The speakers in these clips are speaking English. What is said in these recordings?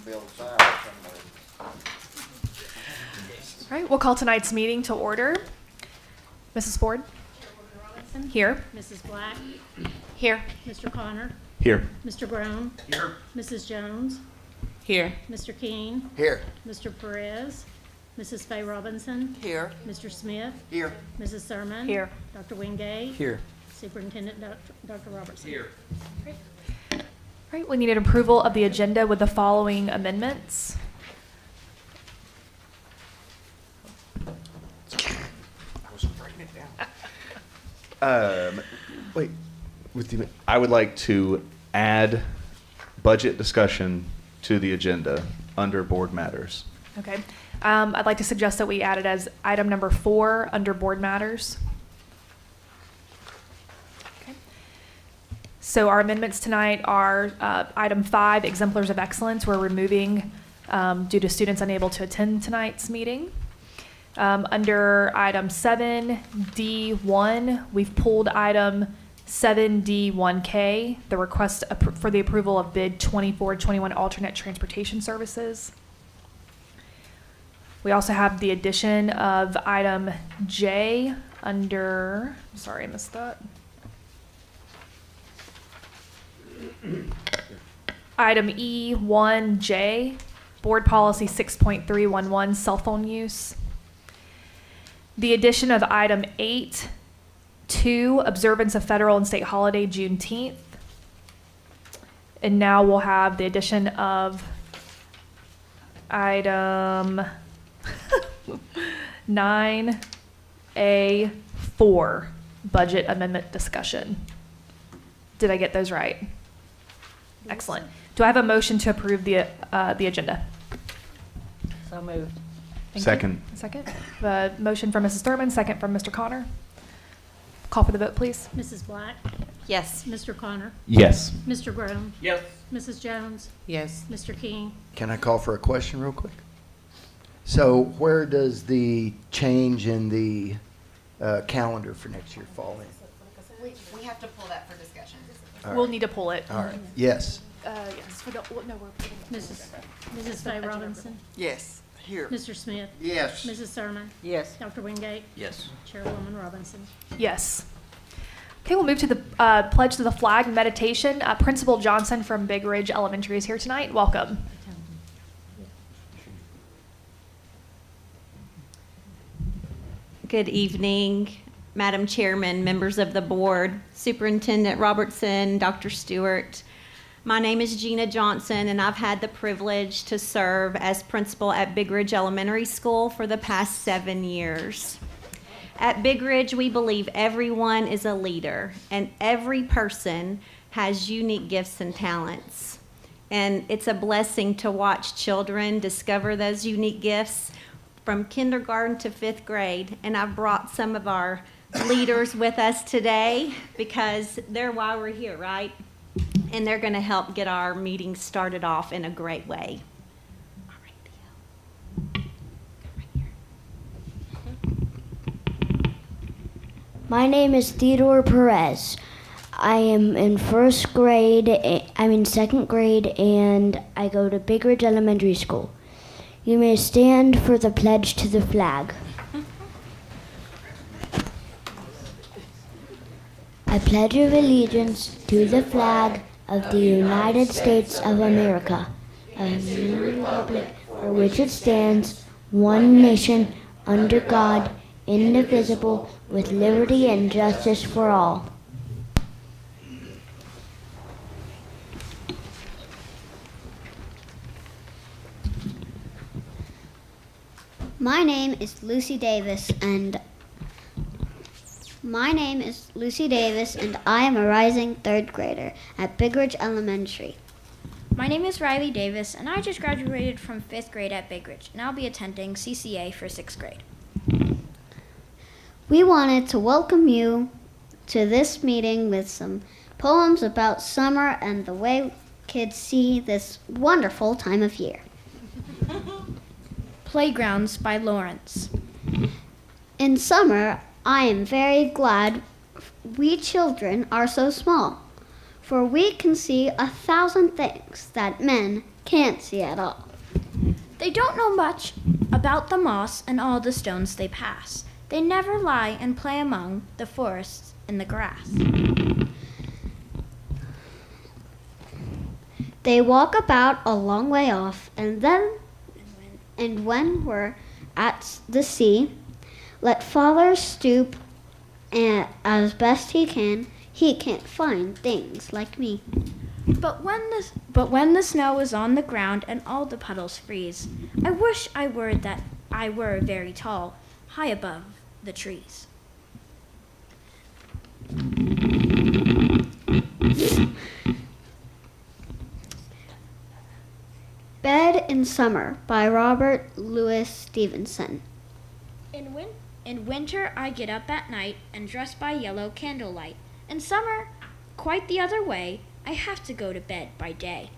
Bill Cyrus somewhere. All right, we'll call tonight's meeting to order. Mrs. Board? Here. Mrs. Black, Here. Mr. Connor, Here. Mr. Brown, Here. Mrs. Jones, Here. Mr. King, Here. Mr. Perez, Mrs. Faye Robinson, Here. Mr. Smith, Here. Mrs. Sermon. Here. Dr. Wingate. Here. Superintendent Dr. Robertson. Here. All right, we need an approval of the agenda with the following amendments. I was writing it down. Wait, I would like to add budget discussion to the agenda under board matters. Okay. I'd like to suggest that we add it as item number 4 under board matters. Okay. So our amendments tonight are item 5, exemplars of excellence. We're removing due to students unable to attend tonight's meeting. Under item 7D1, we've pulled item 7D1K, the request for the approval of bid 2421 alternate transportation services. We also have the addition of item J under, sorry, I missed that. Item E1J, board policy 6.311, cell phone use. The addition of item 8.2, observance of federal and state holiday Juneteenth. And now we'll have the addition of item 9A4, budget amendment discussion. Did I get those right? Excellent. Do I have a motion to approve the agenda? So moved. Thank Second. you. Second. Motion from Mrs. Thurman, second from Mr. Connor. Call for the vote, please. Mrs. Black, Yes. Mr. Connor, Yes. Mr. Brown, Yes. Mrs. Jones, Yes. Mr. King. Can I call for a question real quick? So where does the change in the calendar for next year fall in? We have to pull that for discussion. All We'll right. need to pull it. All right, yes. Yes, for the, no, we're putting it. Mrs. Faye Robinson, Yes, here. Mr. Smith, Yes. Mrs. Sermon, Yes. Dr. Wingate, Yes. Chairwoman Robinson. Yes. Okay, we'll move to the pledge to the flag meditation. Principal Johnson from Big Ridge Elementary is here tonight. Welcome. Good evening, Madam Chairman, members of the board, Superintendent Robertson, Dr. Stewart. My name is Gina Johnson, and I've had the privilege to serve as principal at Big Ridge Elementary School for the past 7 years. At Big Ridge, we believe everyone is a leader, and every person has unique gifts and talents. And it's a blessing to watch children discover those unique gifts from kindergarten to 5th grade. And I've brought some of our leaders with us today because they're why we're here, right? And they're going to help get our meeting started off in a great way. All right, Theo. Right here. My name is Theodore Perez. I am in second grade, and I go to Big Ridge Elementary School. You may stand for the pledge to the flag. I pledge of allegiance to the flag of the United States of America, and the republic for which it stands, one nation, under God, indivisible, with liberty and justice for all. My name is Lucy Davis, and I am a rising 3rd grader at Big Ridge Elementary. My name is Riley Davis, and I just graduated from 5th grade at Big Ridge, and I'll be attending CCA for 6th grade. We wanted to welcome you to this meeting with some poems about summer and the way kids see this wonderful time of year. Playgrounds by Lawrence. In summer, I am very glad we children are so small, for we can see 1,000 things that men can't see at all. They don't know much about the moss and all the stones they pass. They never lie and play among the forests and the grass. They walk about a long way off, and when we're at the sea, let father stoop, and as best he can. He can't find things like me. But when the snow is on the ground and all the puddles freeze, I wish I were very tall, high above the trees. Bed in Summer by Robert Louis Stevenson. In winter, I get up at night and dress by yellow candlelight. In summer, quite the other way, I have to go to bed by day.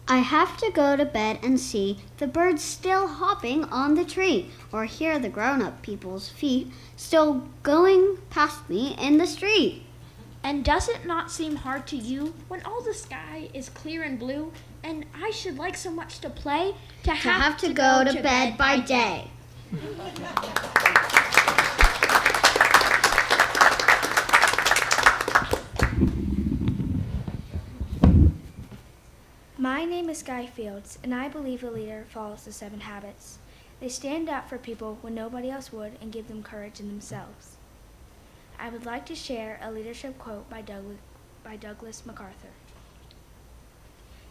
I have to go to bed and see the birds still hopping on the tree, or hear the grown-up people's feet still going past me in the street. And does it not seem hard to you when all the sky is clear and blue, and I should like so much to play to have to go to bed by day. My name is Guy Fields, and I believe a leader follows the 7 habits. They stand up for people when nobody else would and give them courage in themselves. I would like to share a leadership quote by Douglas MacArthur.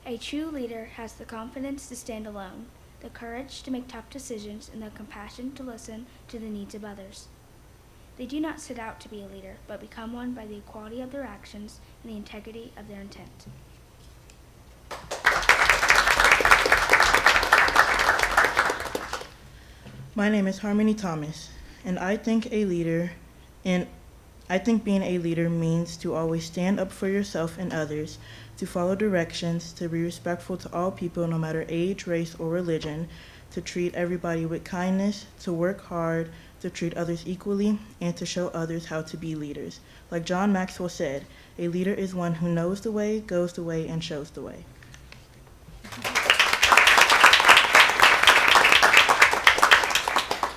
A true leader has the confidence to stand alone, the courage to make tough decisions, and the compassion to listen to the needs of others. They do not set out to be a leader, but become one by the equality of their actions and the integrity of their intent. My name is Harmony Thomas, and I think being a leader means to always stand up for yourself and others, to follow directions, to be respectful to all people no matter age, race, or religion, to treat everybody with kindness, to work hard, to treat others equally, and to show others how to be leaders. Like John Maxwell said, a leader is one who knows the way, goes the way, and shows the way.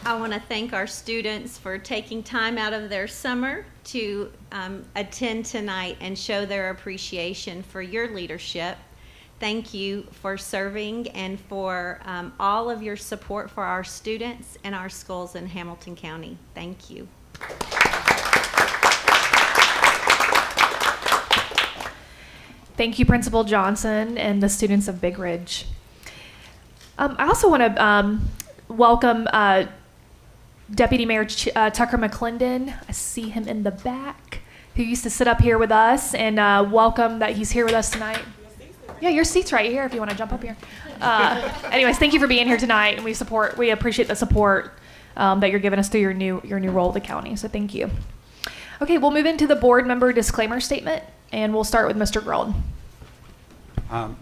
I want to thank our students for taking time out of their summer to attend tonight and show their appreciation for your leadership. Thank you for serving and for all of your support for our students and our schools in Hamilton County. Thank you. Thank you, Principal Johnson and the students of Big Ridge. I also want to welcome Deputy Mayor Tucker McClendon. I see him in the back, who used to sit up here with us, and welcome that he's here with us tonight. Yeah, your seat's right here if you want to jump up here. Anyways, thank you for being here tonight, and we appreciate the support that you're giving us through your new role at the county. So thank you. Okay, we'll move into the board member disclaimer statement, and we'll start with Mr. Grold.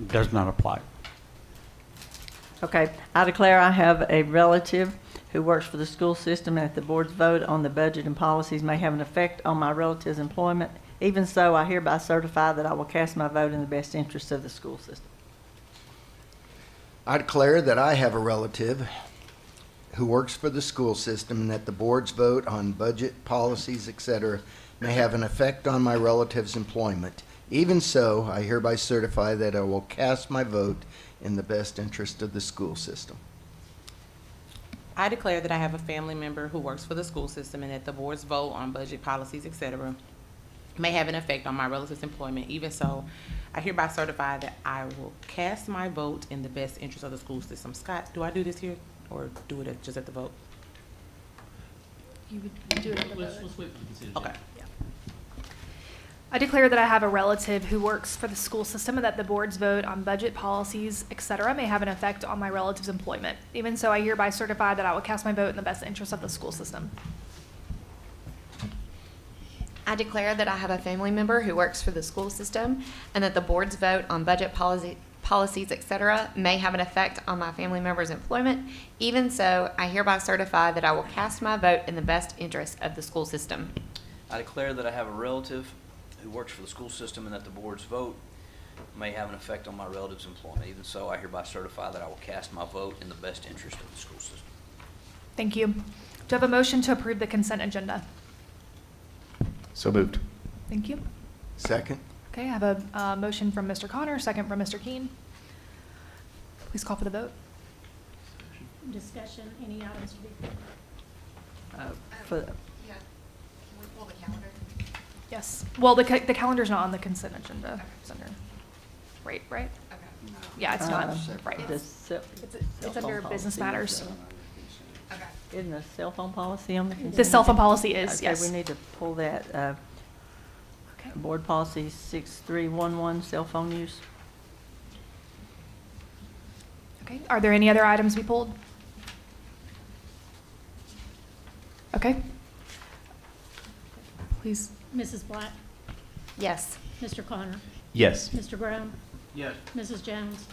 Does not apply. Okay, I declare I have a relative who works for the school system and that the board's vote on the budget and policies may have an effect on my relative's employment. Even so, I hereby certify that I will cast my vote in the best interest of the school system. I declare that I have a relative who works for the school system and that the board's vote on budget, policies, etc. may have an effect on my relative's employment. Even so, I hereby certify that I will cast my vote in the best interest of the school system. I declare that I have a family member who works for the school system and that the board's vote on budget, policies, etc. may have an effect on my relative's employment. Even so, I hereby certify that I will cast my vote in the best interest of the school system. Scott, do I do this here or do it just at the vote? You would do it at the vote. Let's wait for the decision. Okay. I declare that I have a relative who works for the school system and that the board's vote on budget, policies, etc. may have an effect on my relative's employment. Even so, I hereby certify that I will cast my vote in the best interest of the school system. I declare that I have a family member who works for the school system and that the board's vote on budget, policies, etc. may have an effect on my family member's employment. Even so, I hereby certify that I will cast my vote in the best interest of the school system. I declare that I have a relative who works for the school system and that the board's vote may have an effect on my relative's employment. Even so, I hereby certify that I will cast my vote in the best interest of the school system. Thank you. Do I have a motion to approve the consent agenda? So moved. Thank you. Second? Okay, I have a motion from Mr. Connor, second from Mr. Keen. Please call for the vote. Discussion, any items to be pulled? For, Yeah. Can we pull the calendar? Yes. Well, the calendar's not on the consent agenda. It's under, right? Okay. Yeah, it's not, Uh, right. the cell It's under phone business policy matters. is, Okay. Isn't the cell phone policy on the consent? The cell phone agenda? policy is, Okay, yes. we need to pull that, Okay. board policy 6311, cell phone use. Okay, are there any other items to be pulled? Okay. Please. Mrs. Black? Yes. Mr. Connor? Yes. Mr. Brown? Yes. Mrs. Jones?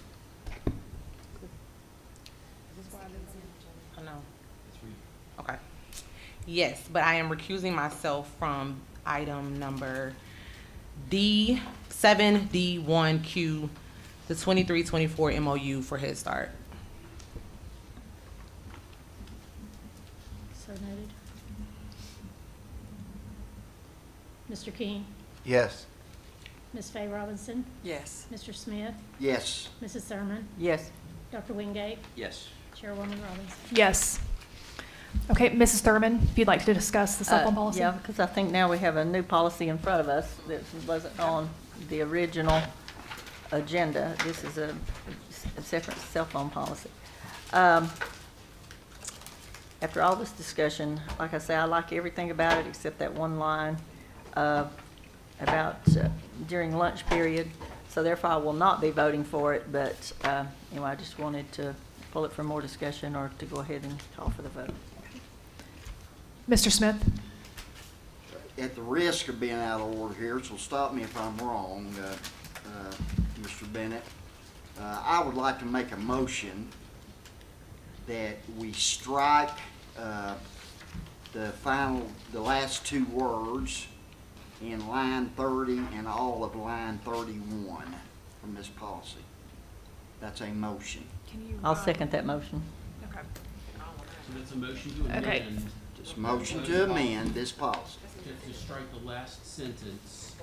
Oh, no. Okay. Yes, but I am recusing myself from item number D7D1Q, the 23-24 MOU for Head Start. So noted. Mr. King? Yes. Ms. Faye Robinson? Yes. Mr. Smith? Yes. Mrs. Thurman? Yes. Dr. Wingate? Yes. Chairwoman Robinson? Yes. Okay, Mrs. Thurman, if you'd like to discuss the cell phone policy? Yeah, because I think now we have a new policy in front of us that wasn't on the original agenda. This is a separate cell phone policy. After all this discussion, like I say, I like everything about it except that one line about during lunch period. So therefore, I will not be voting for it, but anyway, I just wanted to pull it for more discussion or to go ahead and call for the vote. Mr. Smith? At the risk of being out of order here, so stop me if I'm wrong, Mr. Bennett. I would like to make a motion that we strike the last two words in line 30 and all of line 31 from this policy. That's a motion. I'll second that motion. Okay. So that's a motion to amend. Okay. Just motion to amend this policy. To strike the last sentence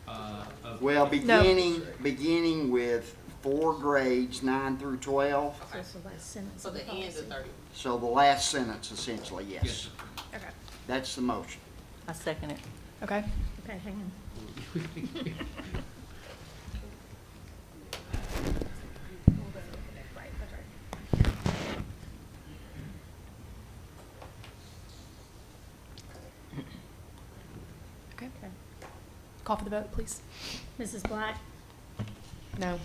of. Well, No. beginning with 4 grades, 9 through 12. So that's the last sentence So of the the end policy. of 30. So the last sentence essentially, Yes, yes. sir. Okay. That's the motion. I second it. Okay. Okay, hang on. Okay. Call for the vote, please. Mrs. Black? No.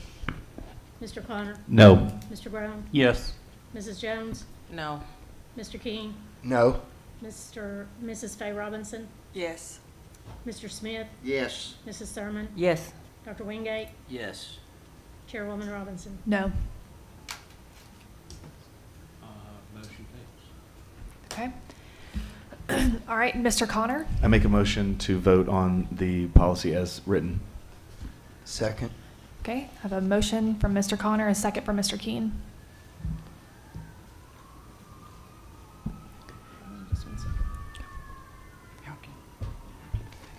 Mr. Connor? No. Mr. Brown? Yes. Mrs. Jones? No. Mr. King? No. Mrs. Faye Robinson? Yes. Mr. Smith? Yes. Mrs. Thurman? Yes. Dr. Wingate? Yes. Chairwoman Robinson? No. Motion fails. Okay. All right, Mr. Connor? I make a motion to vote on the policy as written. Second? Okay, I have a motion from Mr. Connor, a second from Mr. Keen.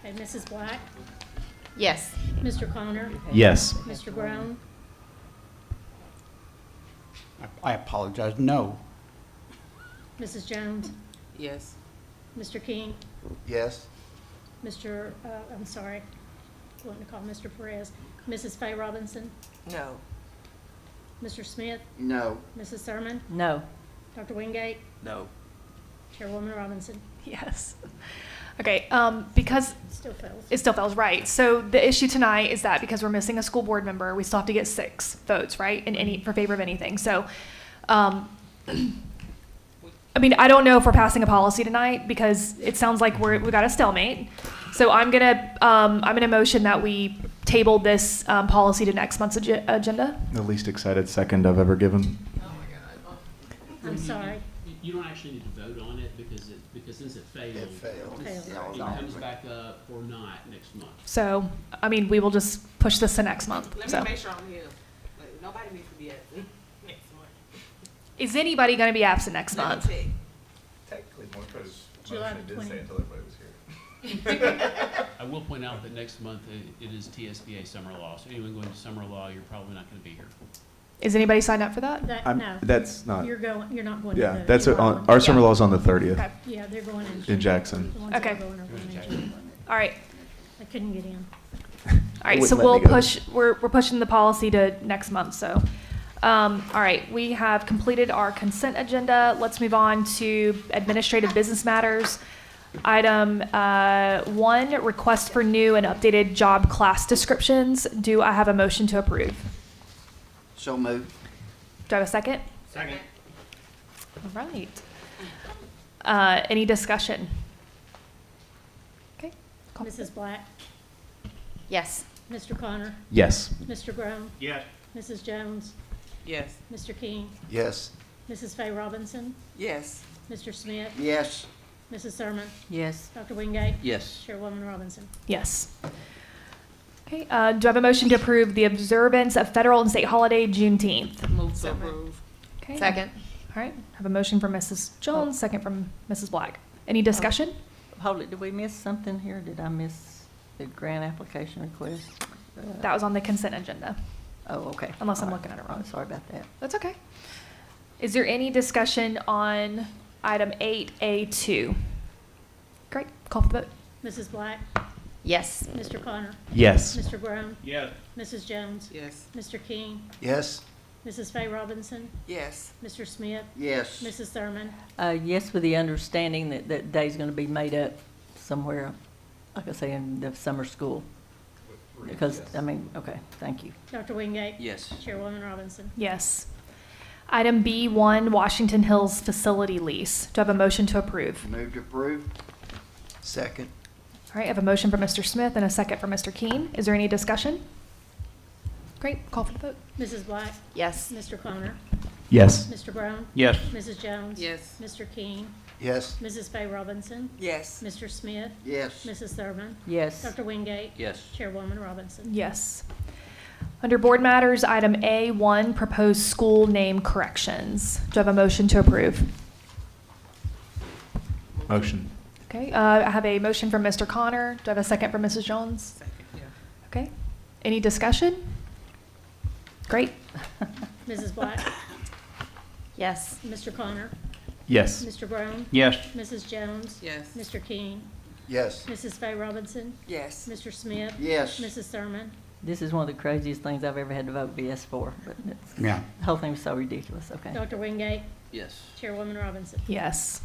Okay, Mrs. Black? Yes. Mr. Connor? Yes. Mr. Brown? I apologize, no. Mrs. Jones? Yes. Mr. King? Yes. I'm sorry, I wanted to call Mr. Perez. Mrs. Faye Robinson? No. Mr. Smith? No. Mrs. Thurman? No. Dr. Wingate? No. Chairwoman Robinson? Yes. Okay, because Still fails. it still fails, right. So the issue tonight is that because we're missing a school board member, we still have to get 6 votes, right, in any, for favor of anything. So, I mean, I don't know if we're passing a policy tonight because it sounds like we got a stalemate. So I'm gonna motion that we table this policy to next month's agenda. The least excited second I've ever given. I'm sorry. You don't actually need to vote on it because since it failed. It failed. It comes back up or not next month. So, I mean, we will just push this to next month, Let so. me make sure I'm here. Like, nobody needs to be absent next month. Is anybody gonna be absent next Let me month? check. Technically, Monica's July motion the did say 20th. until everybody was here. I will point out that next month it is TSBA summer law, so anyone going to summer law, you're probably not gonna be here. Is anybody signed up for that? No. That's not. You're not going to Yeah, vote. that's You are on, going. our summer law's on the 30th. Okay. Yeah, they're going in. Jackson. The ones that are Okay. going are going in January. All right, I couldn't get in. all right, They so wouldn't let we'll me go. push, we're pushing the policy to next month, so. All right, we have completed our consent agenda. Let's move on to administrative business matters. Item 1, request for new and updated job class descriptions. Do I have a motion to approve? So moved. Do I have a second? Second. All right. Any discussion? Okay. call- Mrs. Black, Yes. Mr. Connor, Yes. Mr. Brown, Yes. Mrs. Jones, Yes. Mr. King, Yes. Mrs. Faye Robinson, Yes. Mr. Smith, Yes. Mrs. Thurman, Yes. Dr. Wingate, Yes. Chairwoman Robinson. Yes. Okay, do I have a motion to approve the observance of federal and state holiday Juneteenth? Move to approve. Okay. Second. All right, I have a motion from Mrs. Jones, second from Mrs. Black. Any discussion? Hold it, did we miss something here? Did I miss the grant application request? That was on the consent agenda. Oh, okay. Unless I'm All right. looking at it wrong. Oh, sorry about that. That's okay. Is there any discussion on item 8A2? Great, call for the vote. Mrs. Black, Yes. Mr. Connor, Yes. Mr. Brown, Yes. Mrs. Jones, Yes. Mr. King, Yes. Mrs. Faye Robinson, Yes. Mr. Smith, Yes. Mrs. Thurman, Yes, with the understanding that that day's gonna be made up somewhere, like I say, in the summer school. Because, I mean, okay, thank you. Dr. Wingate, Yes. Chairwoman Robinson. Yes. Item B1, Washington Hills facility lease. Do I have a motion to approve? Move to approve. Second. All right, I have a motion from Mr. Smith and a second from Mr. Keen. Is there any discussion? Great, call for the vote. Mrs. Black, Yes. Mr. Connor, Yes. Mr. Brown, Yes. Mrs. Jones. Yes. Mr. King, Yes. Mrs. Faye Robinson, Yes. Mr. Smith, Yes. Mrs. Thurman, Yes. Dr. Wingate, Yes. Chairwoman Robinson. Yes. Under board matters, item A1, proposed school name corrections. Do I have a motion to approve? Motion. Okay, I have a motion from Mr. Connor. Do I have a second from Mrs. Jones? Second, yeah. Okay. Any discussion? Great. Mrs. Black, Yes. Mr. Connor, Yes. Mr. Brown, Yes. Mrs. Jones, Yes. Mr. King, Yes. Mrs. Faye Robinson, Yes. Mr. Smith, Yes. Mrs. Thurman, This is one of the craziest things I've ever had to vote yes for, but it's, Yeah. the whole thing was so ridiculous, okay. Dr. Wingate, Yes. Chairwoman Robinson. Yes.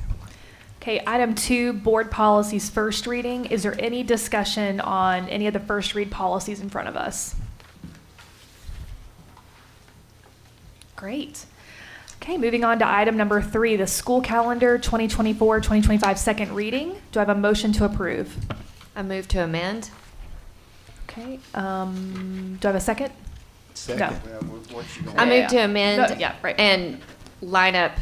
Okay, item 2, board policies first reading. Is there any discussion on any of the first read policies in front of us? Great. Okay, moving on to item number 3, the school calendar 2024-2025 second reading. Do I have a motion to approve? I move to amend. Okay, do I have a second? Second. Well, what you I gonna, move to amend. No, yeah, right. And line up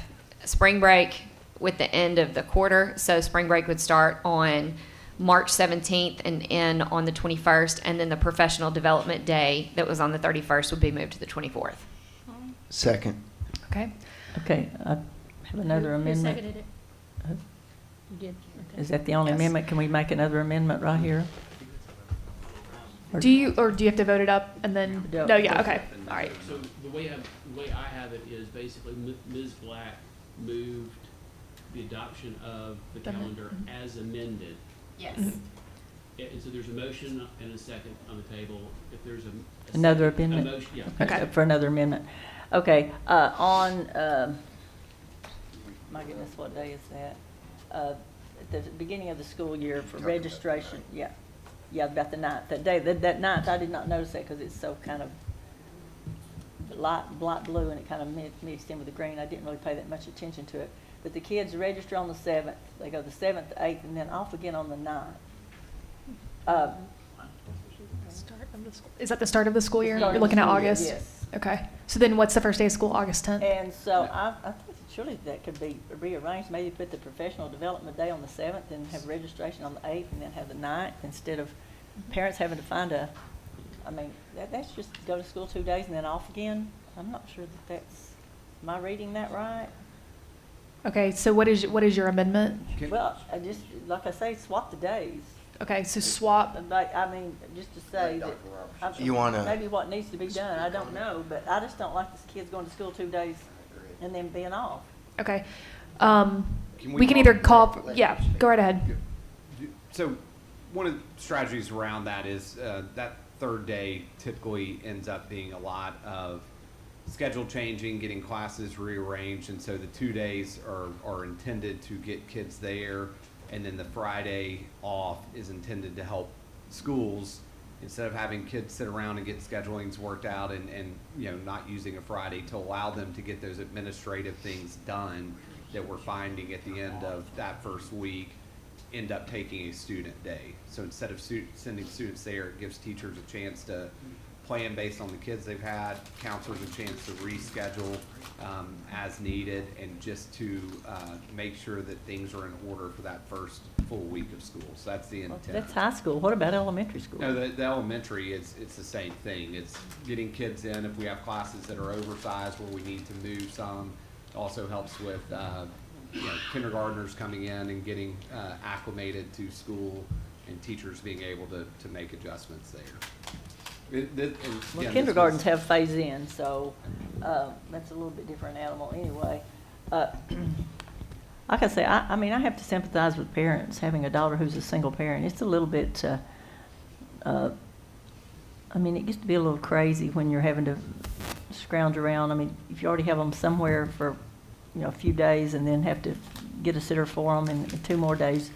spring break with the end of the quarter. So spring break would start on March 17th and end on the 21st. And then the professional development day that was on the 31st would be moved to the 24th. Second. Okay. Okay, I have another Who amendment. seconded it? Uh, You did, okay. Is that the only Yes. amendment? Can we make another amendment right here? Or- Do you have to vote it up and then? Yeah. No, yeah, okay, all right. So the way I have it is basically Ms. Black moved the adoption of the The amendment. calendar as amended. Yes. And so there's a motion and a second on the table. If there's a Another second- amendment? A motion, yeah. Okay. For another amendment. Okay, on, my goodness, what day is that? At the beginning of the school year for registration, yeah. Yeah, about the 9th, that day, that 9th, I did not notice that because it's so kind of light blue and it kind of mixed in with the green. I didn't really pay that much attention to it. But the kids register on the 7th, they go the 7th, 8th, and then off again on the 9th. Start of the school. Is that the start of the school year? Start You're of looking the at school year, August? Yes, Okay. So then what's the first day of school? August 10th? And so I think surely that could be rearranged, maybe put the professional development day on the 7th and have registration on the 8th and then have the 9th instead of parents having to find that's just go to school 2 days and then off again. I'm not sure am I reading that right? Okay, so what is your amendment? Well, like I say, swap the days. Okay, so swap. Just to say that. You wanna- Maybe what needs to be done, I don't know, but I just don't like this kids going to school 2 days and then being off. Okay. we We can call- either call, yeah, go right ahead. So one of the strategies around that is that third day typically ends up being a lot of schedule changing, getting classes rearranged, and so the 2 days are intended to get kids there, and then the Friday off is intended to help schools, instead of having kids sit around and get schedulings worked out and not using a Friday, to allow them to get those administrative things done that we're finding at the end of that first week end up taking a student day. So instead of sending students there, it gives teachers a chance to plan based on the kids they've had, counselors a chance to reschedule as needed, and just to make sure that things are in order for that first full week of school. So that's the intent. That's high school. What about elementary school? No, the elementary, it's the same thing. It's getting kids in. If we have classes that are oversized where we need to move some, it also helps with kindergartners coming in and getting acclimated to school, and teachers being able to make adjustments there. Well, kindergartens have phase in, so that's a little bit different animal anyway. Like I say, I have to sympathize with parents having a daughter who's a single parent. It's a little bit, it gets to be a little crazy when you're having to scrounge around. If you already have them somewhere for, a few days and then have to get a sitter for them in 2 more days.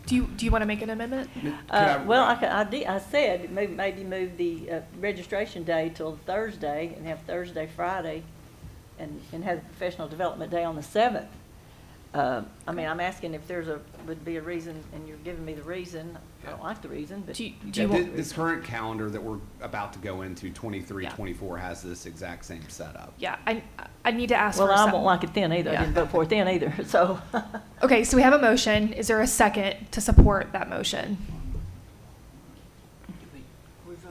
Do you want to make an amendment? I said maybe move the registration day till Thursday and have Thursday, Friday, and have the professional development day on the 7th. I'm asking if would be a reason, and you're giving me the reason. I don't like the reason, but. This current calendar that we're about to go into, 23-24, has this exact same setup. Yeah, I need to ask Well, for I some. won't like it then either. I didn't vote for it then either, so. Okay, so we have a motion. Is there a second to support that motion?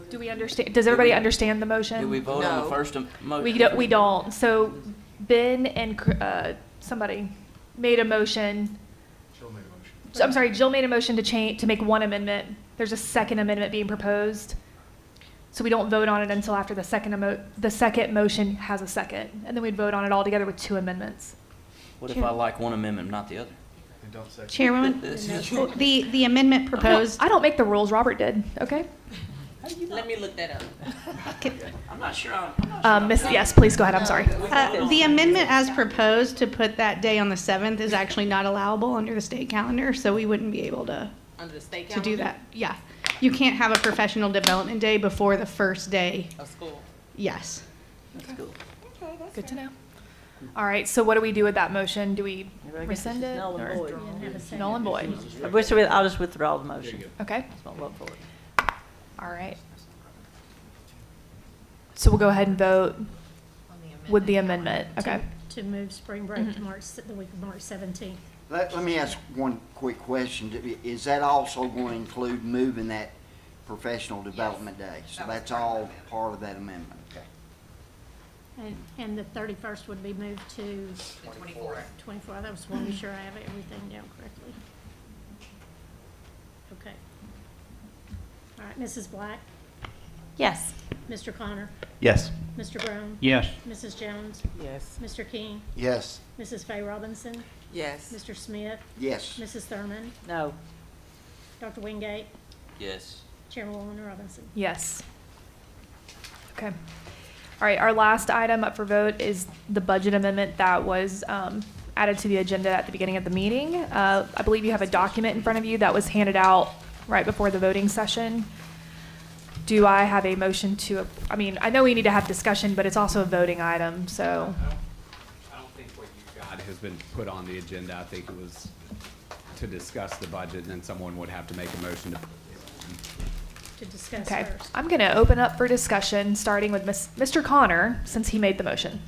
Do we understand? Does everybody understand the motion? Did we vote on the first motion? We don't. So Ben and somebody made a motion. I'm sorry, Jill made a motion to make one amendment. There's a second amendment being proposed. So we don't vote on it until after the second motion has a second. And then we'd vote on it all together with 2 amendments. What if I like one amendment, not the other? Chairwoman, the amendment proposed. I don't make the rules. Robert did. Okay. Let me look that up. I'm not sure. Yes, please go ahead. I'm sorry. The amendment as proposed to put that day on the 7th is actually not allowable under the state calendar, so we wouldn't be able to Under the state to calendar? do that. Yeah. You can't have a professional development day before the first day. Of school. Yes. Good to know. All right. So what do we do with that motion? Do we I guess rescind it's it? null and or- void. Null and void. I'll just withdraw the motion. Okay. Just won't vote for it. All right. So we'll go ahead and vote with the amendment. Okay. To move spring break to the week of March 17th. Let me ask one quick question. Is that also going to include moving that professional development day? So that's all part of that amendment, okay? And the 31st would be moved to 24. 24. I just want to be sure I have everything down correctly. Okay. All right, Mrs. Black, Yes. Mr. Connor, Yes. Mr. Brown, Yes. Mrs. Jones, Yes. Mr. King, Yes. Mrs. Faye Robinson, Yes. Mr. Smith, Yes. Mrs. Thurman, No. Dr. Wingate, Yes. Chairwoman Robinson. Yes. Okay. All right. Our last item up for vote is the budget amendment that was added to the agenda at the beginning of the meeting. I believe you have a document in front of you that was handed out right before the voting session. Do I have a motion to, I know we need to have discussion, but it's also a voting item, so. I don't think what you got has been put on the agenda. I think it was to discuss the budget, and then someone would have to make a motion to. to discuss Okay, first. I'm going to open up for discussion, starting with Mr. Connor, since he made the motion.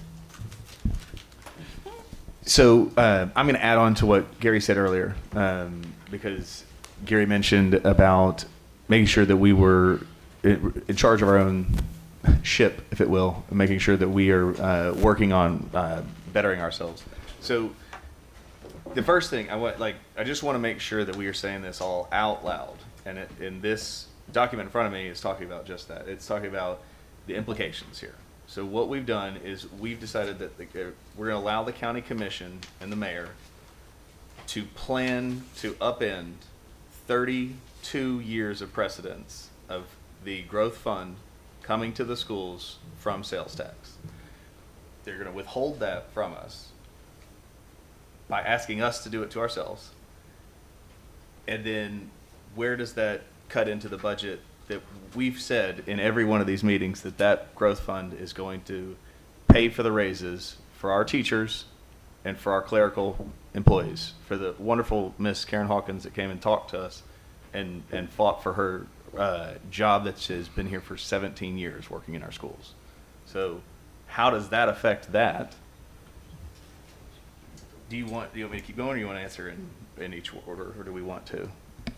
So I'm going to add on to what Gary said earlier, because Gary mentioned about making sure that we were in charge of our own ship, if it will, and making sure that we are working on bettering ourselves. So the first thing I just want to make sure that we are saying this all out loud, and in this document in front of me is talking about just that. It's talking about the implications here. So what we've done is we've decided that we're going to allow the county commission and the mayor to plan to upend 32 years of precedence of the growth fund coming to the schools from sales tax. They're going to withhold that from us by asking us to do it to ourselves. And then where does that cut into the budget that we've said in every one of these meetings that growth fund is going to pay for the raises for our teachers and for our clerical employees, for the wonderful Miss Karen Hawkins that came and talked to us and fought for her job that has been here for 17 years working in our schools. So how does that affect that? Do you want me to keep going, or do you want to answer in each order, or do we want to?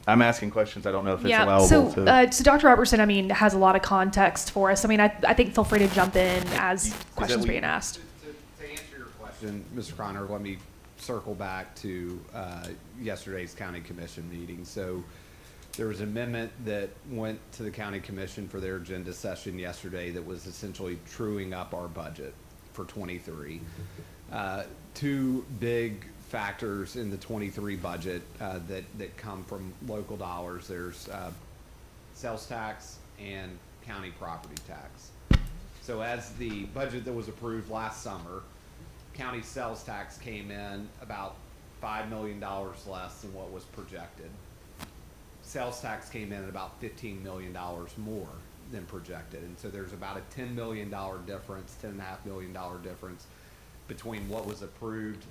I'm asking questions. I don't know if it's allowable to. So Dr. Robertson, I mean, has a lot of context for us. I mean, I think feel free to jump in as questions are being asked. To answer your question, Mr. Connor, let me circle back to yesterday's county commission meeting. So there was an amendment that went to the county commission for their agenda session yesterday that was essentially truing up our budget for 23. Two big factors in the 23 budget that come from local dollars. There's sales tax and county property tax. So as the budget that was approved last summer, county sales tax came in about $5 million less than what was projected. Sales tax came in at about $15 million more than projected. And so there's about a $10 million difference, $10.5 million difference between what was approved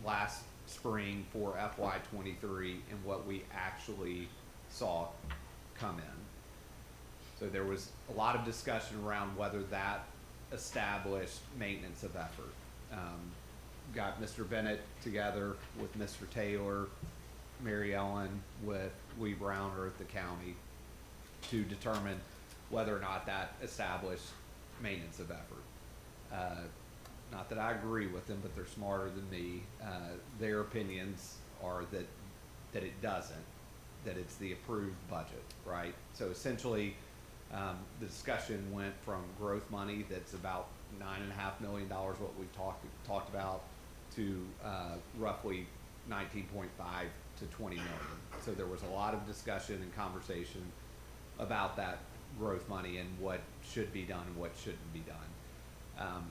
last spring for FY23 and what we actually saw come in. So there was a lot of discussion around whether that established maintenance of effort. Got Mr. Bennett together with Mr. Taylor, Mary Ellen, with Lee Browner at the county to determine whether or not that established maintenance of effort. Not that I agree with them, but they're smarter than me. Their opinions are that it doesn't, that it's the approved budget, right? So essentially, the discussion went from growth money that's about $9.5 million, what we talked about, to roughly 19.5 to 20 million. So there was a lot of discussion and conversation about that growth money and what should be done and what shouldn't be done.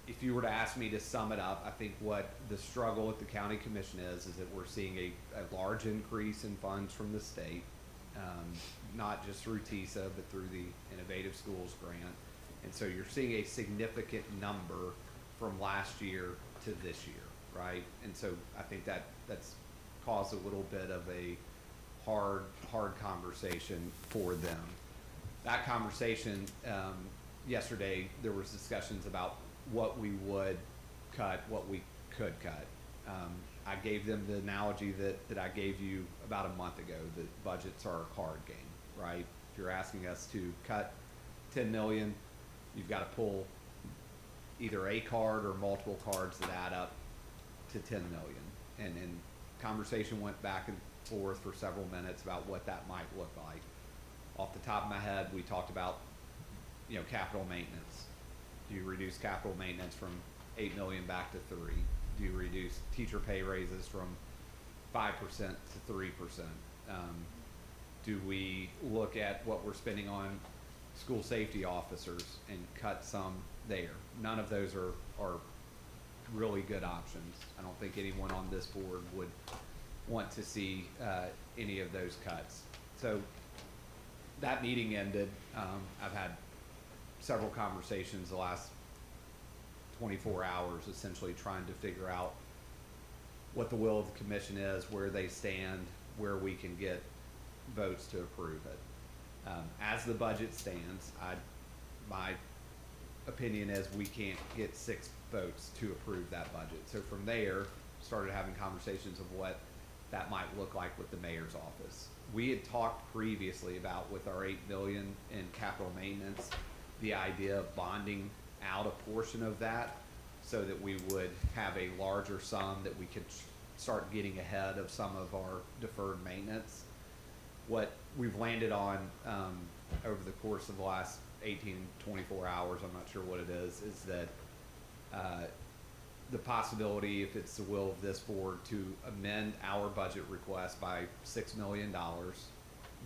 If you were to ask me to sum it up, I think what the struggle at the county commission is that we're seeing a large increase in funds from the state, not just through TISA, but through the Innovative Schools grant. And so you're seeing a significant number from last year to this year, right? And so I think that's caused a little bit of a hard conversation for them. That conversation, yesterday, there was discussions about what we would cut, what we could cut. I gave them the analogy that I gave you about a month ago, that budgets are a card game, right? If you're asking us to cut 10 million, you've got to pull either a card or multiple cards that add up to 10 million. And conversation went back and forth for several minutes about what that might look like. Off the top of my head, we talked about, capital maintenance. Do you reduce capital maintenance from 8 million back to 3? Do you reduce teacher pay raises from 5% to 3%? Do we look at what we're spending on school safety officers and cut some there? None of those are really good options. I don't think anyone on this board would want to see any of those cuts. So that meeting ended. I've had several conversations the last 24 hours, essentially trying to figure out what the will of the commission is, where they stand, where we can get votes to approve it. As the budget stands, my opinion is we can't get 6 votes to approve that budget. So from there, started having conversations of what that might look like with the mayor's office. We had talked previously about, with our $8 million in capital maintenance, the idea of bonding out a portion of that so that we would have a larger sum that we could start getting ahead of some of our deferred maintenance. What we've landed on over the course of the last 18, 24 hours, I'm not sure what it is that the possibility, if it's the will of this board, to amend our budget request by $6 million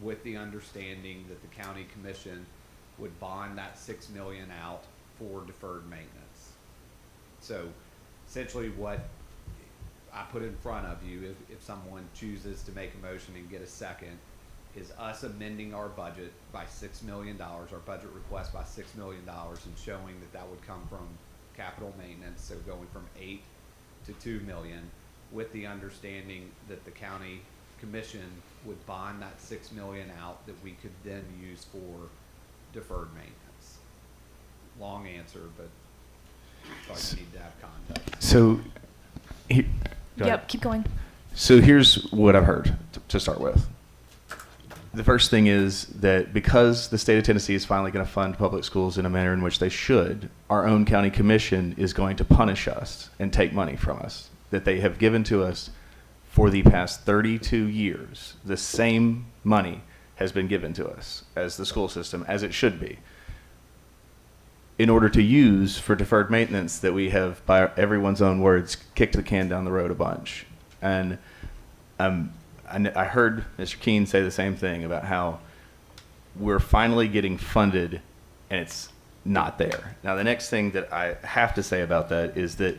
with the understanding that the county commission would bond that $6 million out for deferred maintenance. So essentially what I put in front of you, if someone chooses to make a motion and get a second, is us amending our budget by $6 million, our budget request by $6 million, and showing that that would come from capital maintenance, so going from 8 to 2 million, with the understanding that the county commission would bond that 6 million out that we could then use for deferred maintenance. Long answer, but I thought you need to have context. So, Yep, keep going. So here's what I've heard to start with. The first thing is that because the state of Tennessee is finally going to fund public schools in a manner in which they should, our own county commission is going to punish us and take money from us that they have given to us for the past 32 years. The same money has been given to us as the school system, as it should be, in order to use for deferred maintenance that we have, by everyone's own words, kicked the can down the road a bunch. And I heard Mr. Keene say the same thing about how we're finally getting funded and it's not there. Now, the next thing that I have to say about that is that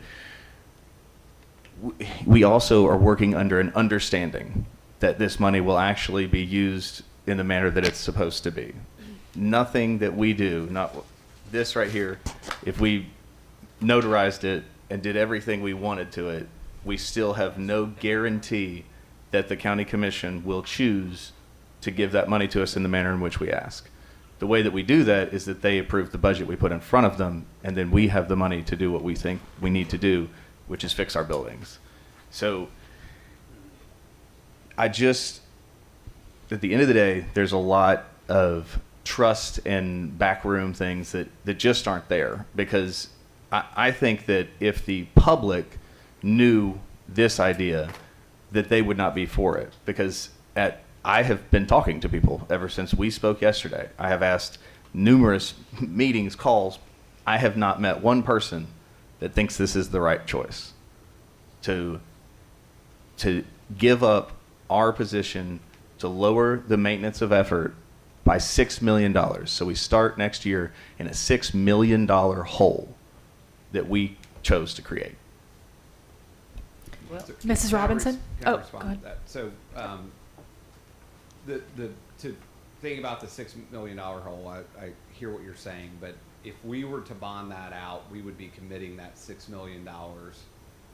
we also are working under an understanding that this money will actually be used in the manner that it's supposed to be. Nothing that we do, not this right here, if we notarized it and did everything we wanted to it, we still have no guarantee that the county commission will choose to give that money to us in the manner in which we ask. The way that we do that is that they approve the budget we put in front of them, and then we have the money to do what we think we need to do, which is fix our buildings. So at the end of the day, there's a lot of trust and backroom things that just aren't there, because I think that if the public knew this idea, that they would not be for it. Because I have been talking to people ever since we spoke yesterday. I have asked numerous meetings, calls. I have not met one person that thinks this is the right choice to give up our position to lower the maintenance of effort by $6 million. So we start next year in a $6 million hole that we chose to create. Well, So Mrs. can I Robinson? can I Oh, respond go ahead. to that? So, to think about the $6 million hole, I hear what you're saying, but if we were to bond that out, we would be committing that $6 million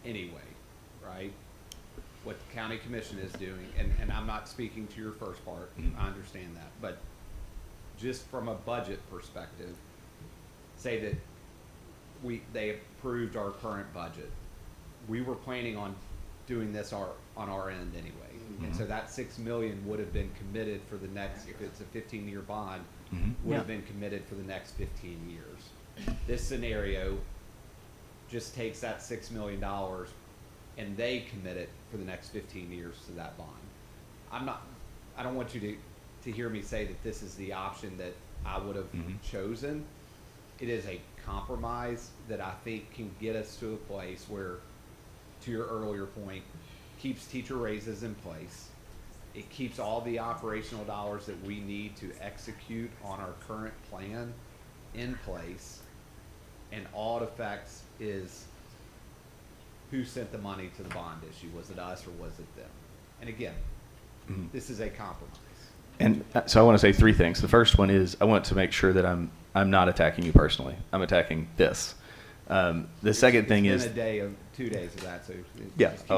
anyway, right? What the county commission is doing, and I'm not speaking to your first part, I understand that, but just from a budget perspective, say that they approved our current budget. We were planning on doing this on our end anyway. And so that $6 million would have been committed for the next, if it's a 15-year bond, would have been committed for the next 15 years. This scenario just takes that $6 million and they commit it for the next 15 years to that bond. I don't want you to hear me say that this is the option that I would have chosen. It is a compromise that I think can get us to a place where, to your earlier point, keeps teacher raises in place. It keeps all the operational dollars that we need to execute on our current plan in place. And all it affects is who sent the money to the bond issue. Was it us or was it them? And again, this is a compromise. And so I want to say 3 things. The first one is I want to make sure that I'm not attacking you personally. I'm attacking this. The second thing is, It's been a day of 2 days of that, so yeah, just keep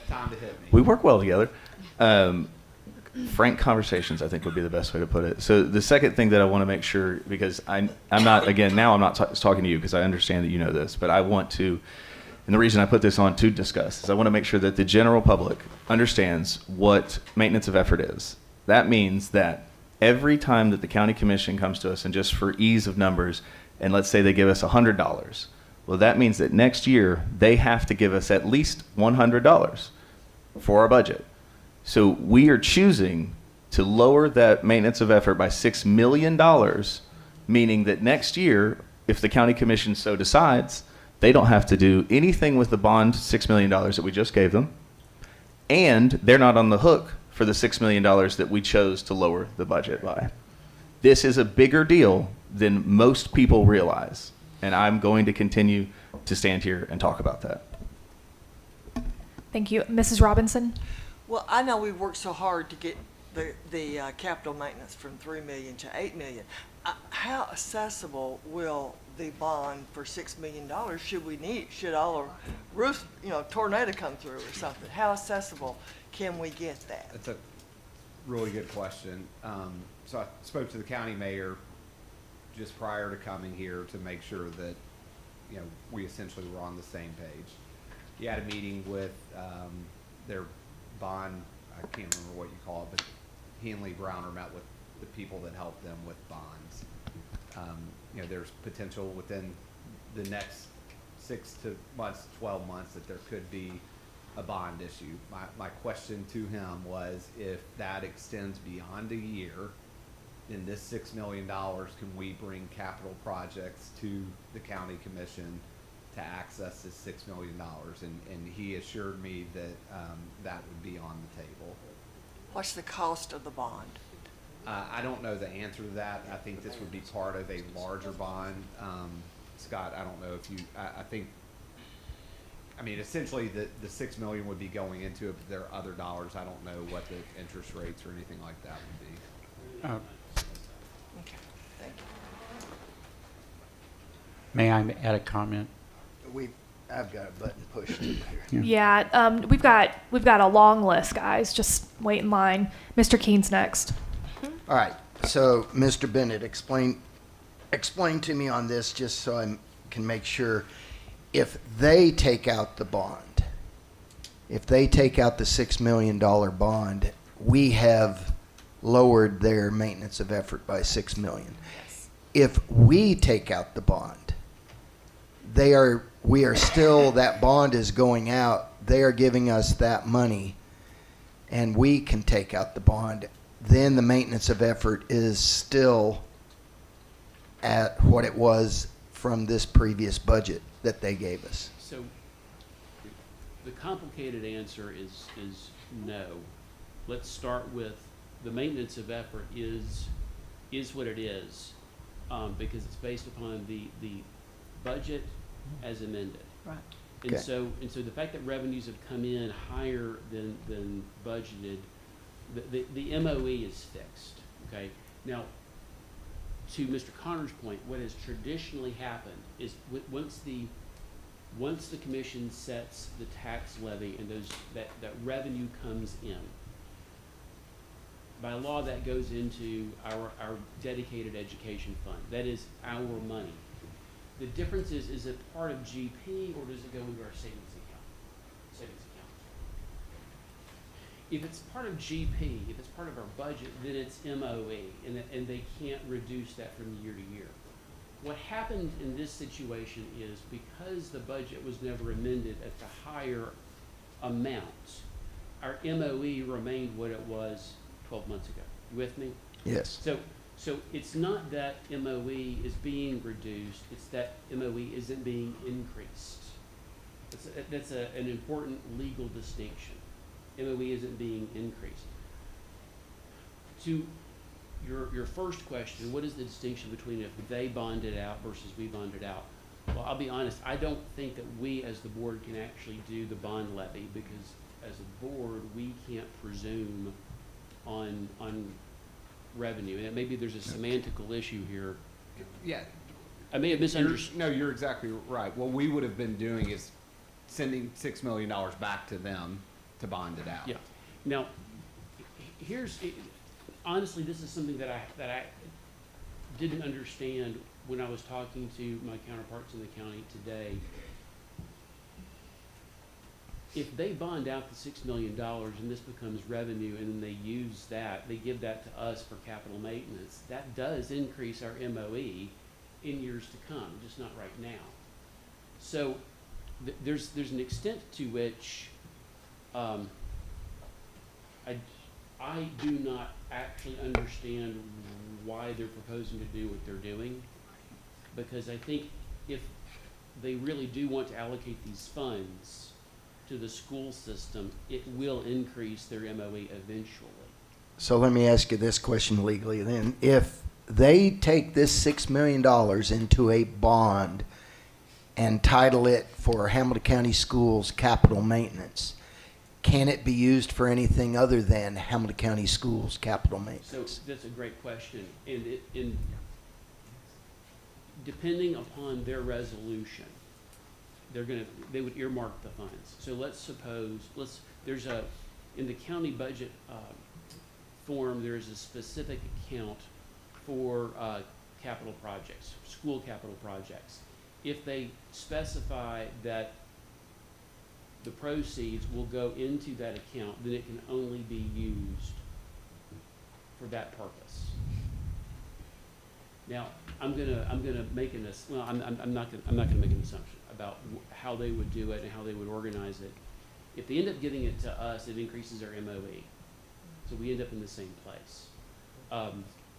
time to hit me. we work well together. frank conversations, I think would be the best way to put it. So the second thing that I want to make sure, because I'm not, again, now I'm not talking to you because I understand that you know this, but I want to, and the reason I put this on to discuss is I want to make sure that the general public understands what maintenance of effort is. That means that every time that the county commission comes to us, and just for ease of numbers, and let's say they give us $100, well, that means that next year they have to give us at least $100 for our budget. So we are choosing to lower that maintenance of effort by $6 million, meaning that next year, if the county commission so decides, they don't have to do anything with the bond $6 million that we just gave them, and they're not on the hook for the $6 million that we chose to lower the budget by. This is a bigger deal than most people realize, and I'm going to continue to stand here and talk about that. Thank you. Mrs. Robinson? Well, I know we've worked so hard to get the capital maintenance from $3 million to $8 million. How accessible will the bond for $6 million should we need? Should all our roofs, tornado come through or something? How accessible can we get that? That's a really good question. So I spoke to the county mayor just prior to coming here to make sure that, we essentially were on the same page. He had a meeting with their bond, I can't remember what you call it, but he and Lee Browner met with the people that help them with bonds. There's potential within the next 6 to 12 months that there could be a bond issue. My question to him was, if that extends beyond a year, in this $6 million, can we bring capital projects to the county commission to access this $6 million? And he assured me that that would be on the table. What's the cost of the bond? I don't know the answer to that. I think this would be part of a larger bond. Scott, I don't know if you, essentially the $6 million would be going into it, but there are other dollars. I don't know what the interest rates or anything like that would be. Okay, thank you. May I add a comment? I've got a button pushed in here. Yeah, we've got a long list, guys. Just wait in line. Mr. Keen's next. All right, so Mr. Bennett, explain to me on this just so I can make sure. If they take out the bond, if they take out the $6 million bond, we have lowered their maintenance of effort by $6 million. Yes. If we take out the bond, we are still, that bond is going out, they are giving us that money, and we can take out the bond, then the maintenance of effort is still at what it was from this previous budget that they gave us. So the complicated answer is no. Let's start with the maintenance of effort is what it is, because it's based upon the budget as amended. Right. And Okay. so the fact that revenues have come in higher than budgeted, the MOE is fixed. Okay. Now, to Mr. Connor's point, what has traditionally happened is once the commission sets the tax levy and that revenue comes in, by law that goes into our dedicated education fund. That is our money. The difference is it part of GP or does it go into our savings account? If it's part of GP, if it's part of our budget, then it's MOE, and they can't reduce that from year to year. What happened in this situation is because the budget was never amended at the higher amount, our MOE remained what it was 12 months ago. You with me? Yes. So it's not that MOE is being reduced, it's that MOE isn't being increased. That's an important legal distinction. MOE isn't being increased. To your first question, what is the distinction between if they bond it out versus we bond it out? Well, I'll be honest, I don't think that we as the board can actually do the bond levy because as a board, we can't presume on revenue. And maybe there's a semantical issue here. Yeah. I may have misunderstood. No, you're exactly right. What we would have been doing is sending $6 million back to them to bond it out. Yeah. Now, honestly, this is something that I didn't understand when I was talking to my counterparts in the county today. If they bond out the $6 million and this becomes revenue and then they use that, they give that to us for capital maintenance, that does increase our MOE in years to come, just not right now. So there's an extent to which I do not actually understand why they're proposing to do what they're doing, because I think if they really do want to allocate these funds to the school system, it will increase their MOE eventually. So let me ask you this question legally then. If they take this $6 million into a bond and title it for Hamilton County Schools capital maintenance, can it be used for anything other than Hamilton County Schools capital So maintenance? that's a great question. And depending upon their resolution, they would earmark the funds. So let's suppose, in the county budget form, there's a specific account for capital projects, school capital projects. If they specify that the proceeds will go into that account, then it can only be used for that purpose. Now, I'm gonna make I'm not gonna make an assumption about how they would do it and how they would organize it. If they end up giving it to us, it increases our MOE, so we end up in the same place.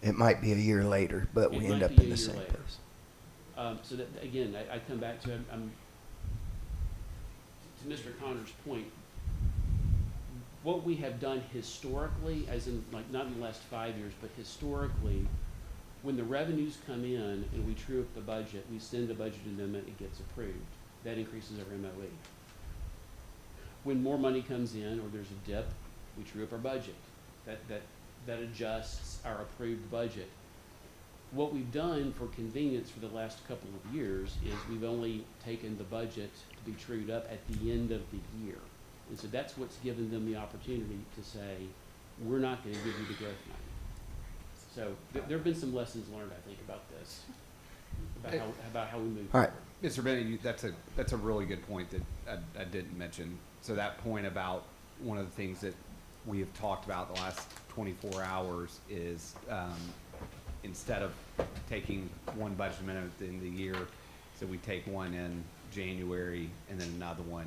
It might be a year later, but we It end might up be in a the year same later. place. So that, again, I come back to, to Mr. Connor's point, what we have done historically, as in, like, not in the last 5 years, but historically, when the revenues come in and we true up the budget, we send a budget amendment, it gets approved. That increases our MOE. When more money comes in or there's a dip, we true up our budget. That adjusts our approved budget. What we've done for convenience for the last couple of years is we've only taken the budget to be trued up at the end of the year. And so that's what's given them the opportunity to say, we're not going to give you the growth money. So there have been some lessons learned, I think, about this, about how we move All right. forward. Mr. Bennett, that's a really good point that I didn't mention. So that point about one of the things that we have talked about the last 24 hours is instead of taking one budget amendment at the end of the year, so we take one in January and then another one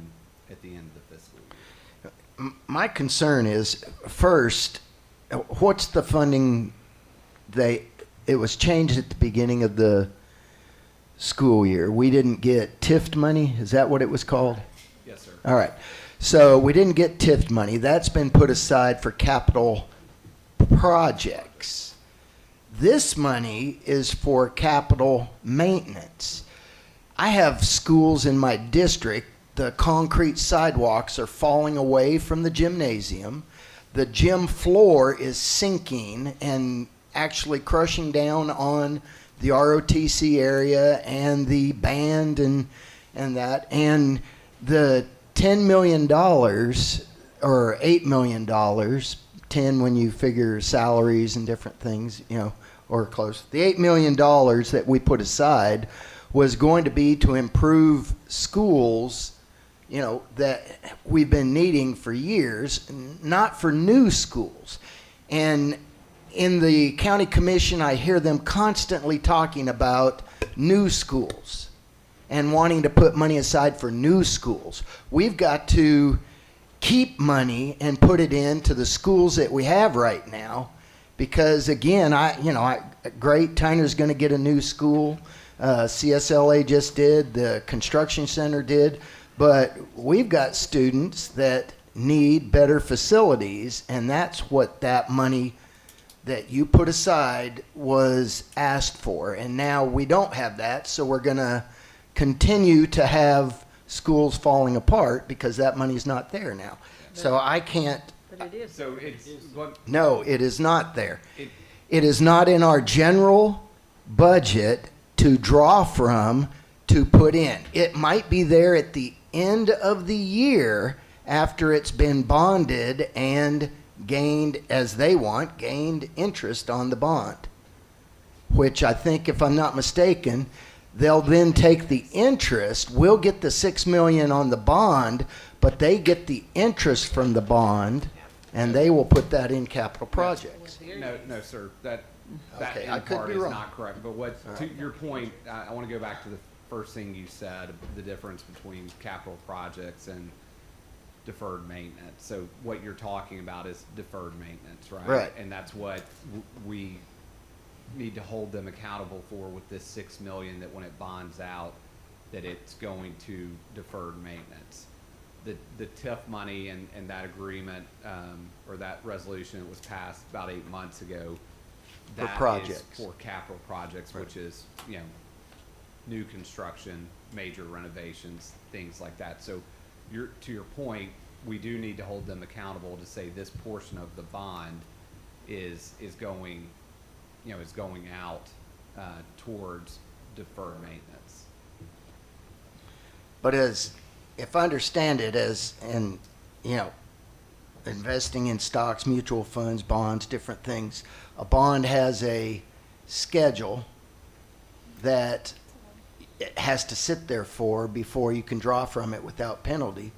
at the end of the fiscal year. My concern is, first, what's the funding it was changed at the beginning of the school year. We didn't get TIFT money. Is that what it was called? Yes, sir. All right. So we didn't get TIFT money. That's been put aside for capital projects. This money is for capital maintenance. I have schools in my district. The concrete sidewalks are falling away from the gymnasium. The gym floor is sinking and actually crushing down on the ROTC area and the band and that. And the $10 million or $8 million, 10 when you figure salaries and different things, or close. The $8 million that we put aside was going to be to improve schools, that we've been needing for years, not for new schools. And in the county commission, I hear them constantly talking about new schools and wanting to put money aside for new schools. We've got to keep money and put it into the schools that we have right now, because again, great, Tyner's going to get a new school. CSLA just did, the construction center did, but we've got students that need better facilities, and that's what that money that you put aside was asked for. And now we don't have that, so we're going to continue to have schools falling apart because that money's not there now. So I can't. But it is. So it's No, it is not there. It is not in our general budget to draw from to put in. It might be there at the end of the year after it's been bonded and gained, as they want, gained interest on the bond, which I think, if I'm not mistaken, they'll then take the interest. We'll get the $6 million on the bond, but they get the interest from the bond, and they will put that in capital projects. No, sir, that Okay, in I could part be is wrong. not correct. But to your point, I want to go back to the first thing you said, the difference between capital projects and deferred maintenance. So what you're talking about is deferred maintenance, right? Right. And that's what we need to hold them accountable for with this $6 million, that when it bonds out, that it's going to deferred maintenance. The TIF money and that agreement, or that resolution that was passed about 8 months ago, For that is projects. for capital projects, which is, new construction, major renovations, things like that. So to your point, we do need to hold them accountable to say this portion of the bond is going out towards deferred maintenance. But if I understand it, investing in stocks, mutual funds, bonds, different things, a bond has a schedule that it has to sit there for before you can draw from it without penalty.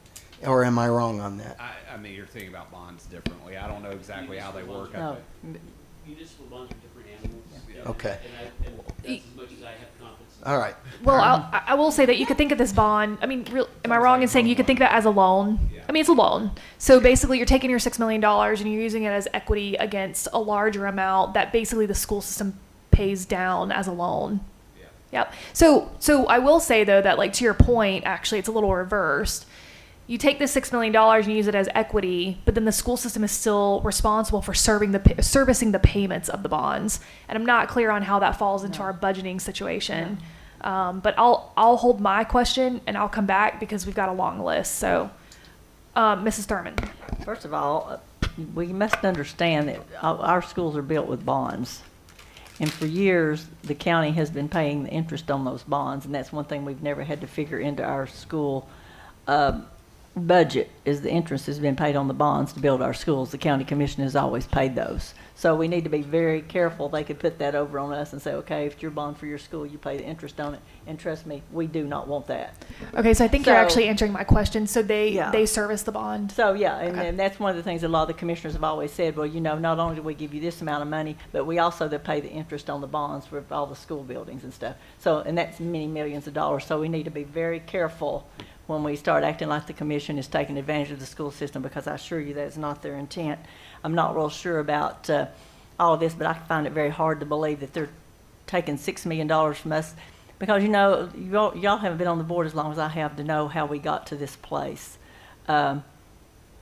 Or am I wrong on that? I mean, you're thinking about bonds differently. I don't know exactly how they work. No. Municipal bonds are different animals. Okay. And that's as much as I have confidence in. All right. Well, I will say that you could think of this bond, I mean, am I wrong in saying you could think of it as a loan? I mean, it's a loan. So basically, you're taking your $6 million and you're using it as equity against a larger amount that basically the school system pays down as a loan. Yep. So I will say, though, that, like, to your point, actually, it's a little reversed. You take this $6 million and use it as equity, but then the school system is still responsible for servicing the payments of the bonds. And I'm not clear on how that falls into our budgeting situation. But I'll hold my question and I'll come back because we've got a long list. So, Mrs. Thurman. First of all, we must understand that our schools are built with bonds. And for years, the county has been paying the interest on those bonds, and that's one thing we've never had to figure into our school budget, is the interest has been paid on the bonds to build our schools. The county commission has always paid those. So we need to be very careful. They could put that over on us and say, okay, if it's your bond for your school, you pay the interest on it. And trust me, we do not want that. Okay, so I think you're actually answering my question. So they service the bond. So yeah, and, Okay. and that's one of the things that a lot of the commissioners have always said, well, not only do we give you this amount of money, but we also pay the interest on the bonds for all the school buildings and stuff. So, and that's many millions of dollars. So we need to be very careful when we start acting like the commission is taking advantage of the school system, because I assure you that is not their intent. I'm not real sure about all of this, but I find it very hard to believe that they're taking $6 million from us, because y'all haven't been on the board as long as I have to know how we got to this place. There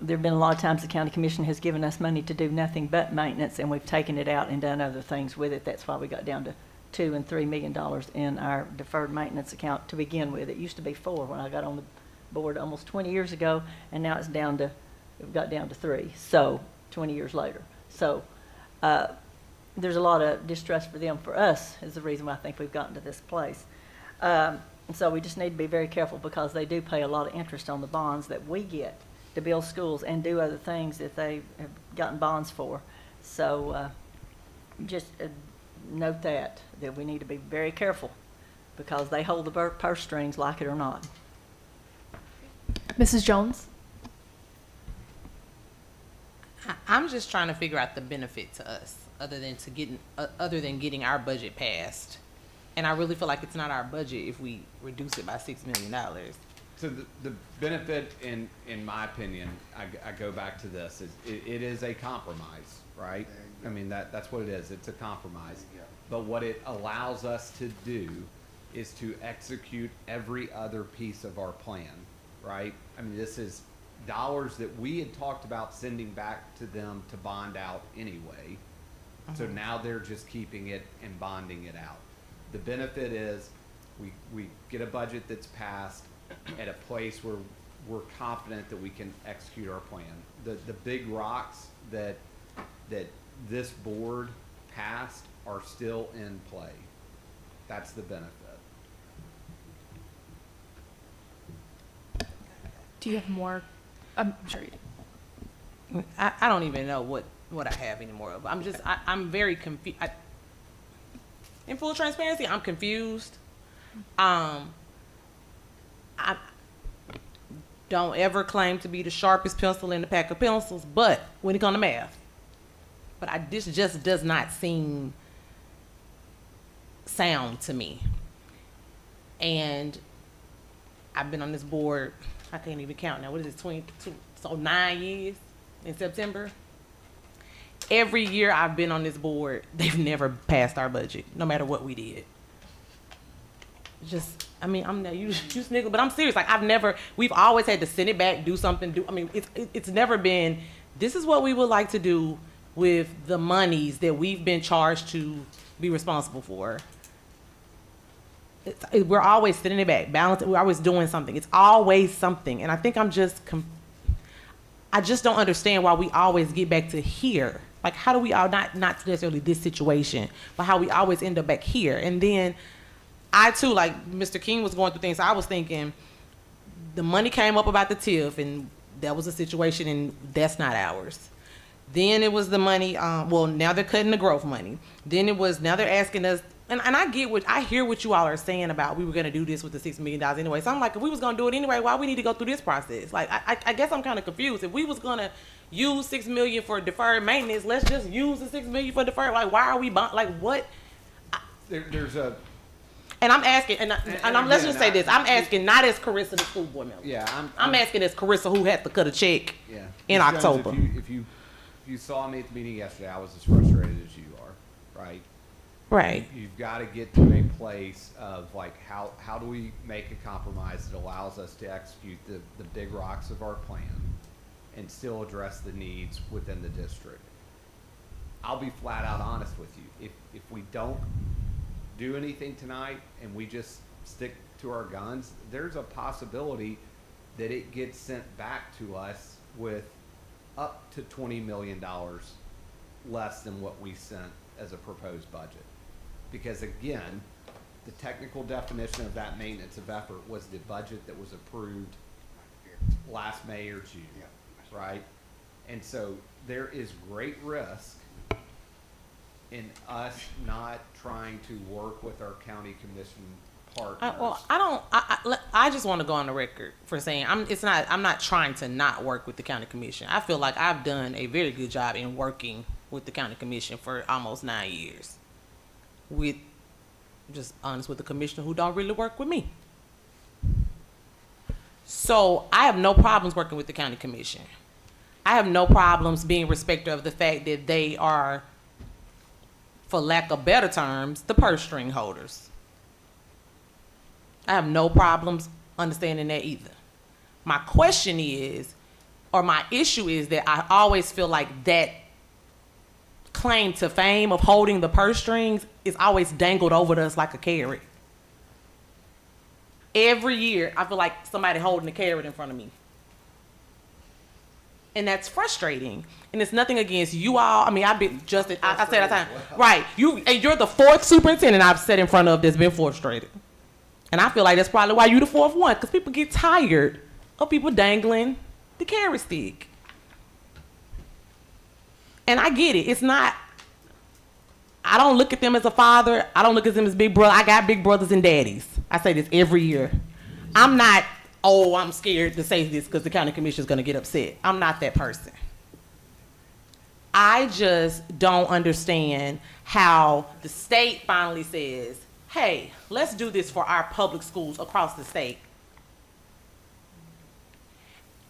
have been a lot of times the county commission has given us money to do nothing but maintenance, and we've taken it out and done other things with it. That's why we got down to $2 and $3 million in our deferred maintenance account to begin with. It used to be $4 million when I got on the board almost 20 years ago, and now it got down to $3 million. So 20 years later. So there's a lot of distrust for them. For us is the reason why I think we've gotten to this place. And so we just need to be very careful, because they do pay a lot of interest on the bonds that we get to build schools and do other things that they have gotten bonds for. So just note that we need to be very careful, because they hold the purse strings, like it or not. Mrs. Jones. I'm just trying to figure out the benefit to us, other than getting our budget passed. And I really feel like it's not our budget if we reduce it by $6 million. So the benefit, in my opinion, I go back to this, is it is a compromise, right? I mean, that's what it is. It's a compromise. But what it allows us to do is to execute every other piece of our plan, right? I mean, this is dollars that we had talked about sending back to them to bond out anyway. So now they're just keeping it and bonding it out. The benefit is we get a budget that's passed at a place where we're confident that we can execute our plan. The big rocks that this board passed are still in play. That's the benefit. Do you have more? I'm sure you do. I don't even know what I have anymore of. I'm very confused. In full transparency, I'm confused. I don't ever claim to be the sharpest pencil in the pack of pencils, but when it comes to math, this just does not seem sound to me. And I've been on this board, I can't even count now. What is it, 9 years in September? Every year I've been on this board, they've never passed our budget, no matter what we did. I'm not, you sniggle, but I'm serious. Like, we've always had to send it back, do something, it's never been, this is what we would like to do with the monies that we've been charged to be responsible for. We're always sending it back, balancing, we're always doing something. It's always something. And I think I just don't understand why we always get back to here. Like, how do we all, not necessarily this situation, but how we always end up back here. And then I too, like Mr. King was going through things, I was thinking the money came up about the TIF, and that was a situation, and that's not ours. Then it was the money, now they're cutting the growth money. Then now they're asking us, and I hear what you all are saying about we were gonna do this with the $6 million anyway. So I'm like, if we was gonna do it anyway, why we need to go through this process? Like, I guess I'm kind of confused. If we was gonna use $6 million for deferred maintenance, let's just use the $6 million for deferred. Like, why are we like what? There's a. And I'm asking, let's just say this. I'm asking not as Carissa, the school board member. Yeah, I'm asking as Carissa, who had to cut a check in Ms. October. Jones, if you saw me at the meeting yesterday, I was as frustrated as you are, right? Right. You've got to get to a place of like, how do we make a compromise that allows us to execute the big rocks of our plan and still address the needs within the district? I'll be flat out honest with you. If we don't do anything tonight and we just stick to our guns, there's a possibility that it gets sent back to us with up to $20 million less than what we sent as a proposed budget. Because again, the technical definition of that maintenance of effort was the budget that was approved last May or June, right? And so there is great risk in us not trying to work with our county commission partners. I just want to go on the record for saying I'm not trying to not work with the county commission. I feel like I've done a very good job in working with the county commission for almost 9 years. Just honest with the commissioner who don't really work with me. So I have no problems working with the county commission. I have no problems being respectful of the fact that they are, for lack of better terms, the purse string holders. I have no problems understanding that either. My question is, or my issue is that I always feel like that claim to fame of holding the purse strings is always dangled over to us like a carrot. Every year, I feel like somebody holding a carrot in front of me. And that's frustrating. And it's nothing against you all. I mean, I've been just, I said at the time, right, you're the fourth superintendent I've sat in front of that's been frustrated. And I feel like that's probably why you're the fourth one, because people get tired of people dangling the carrot stick. And I get it. It's not, I don't look at them as a father. I don't look at them as big brother. I got big brothers and daddies. I say this every year. I'm not, I'm scared to say this because the county commission is going to get upset. I'm not that person. I just don't understand how the state finally says, hey, let's do this for our public schools across the state.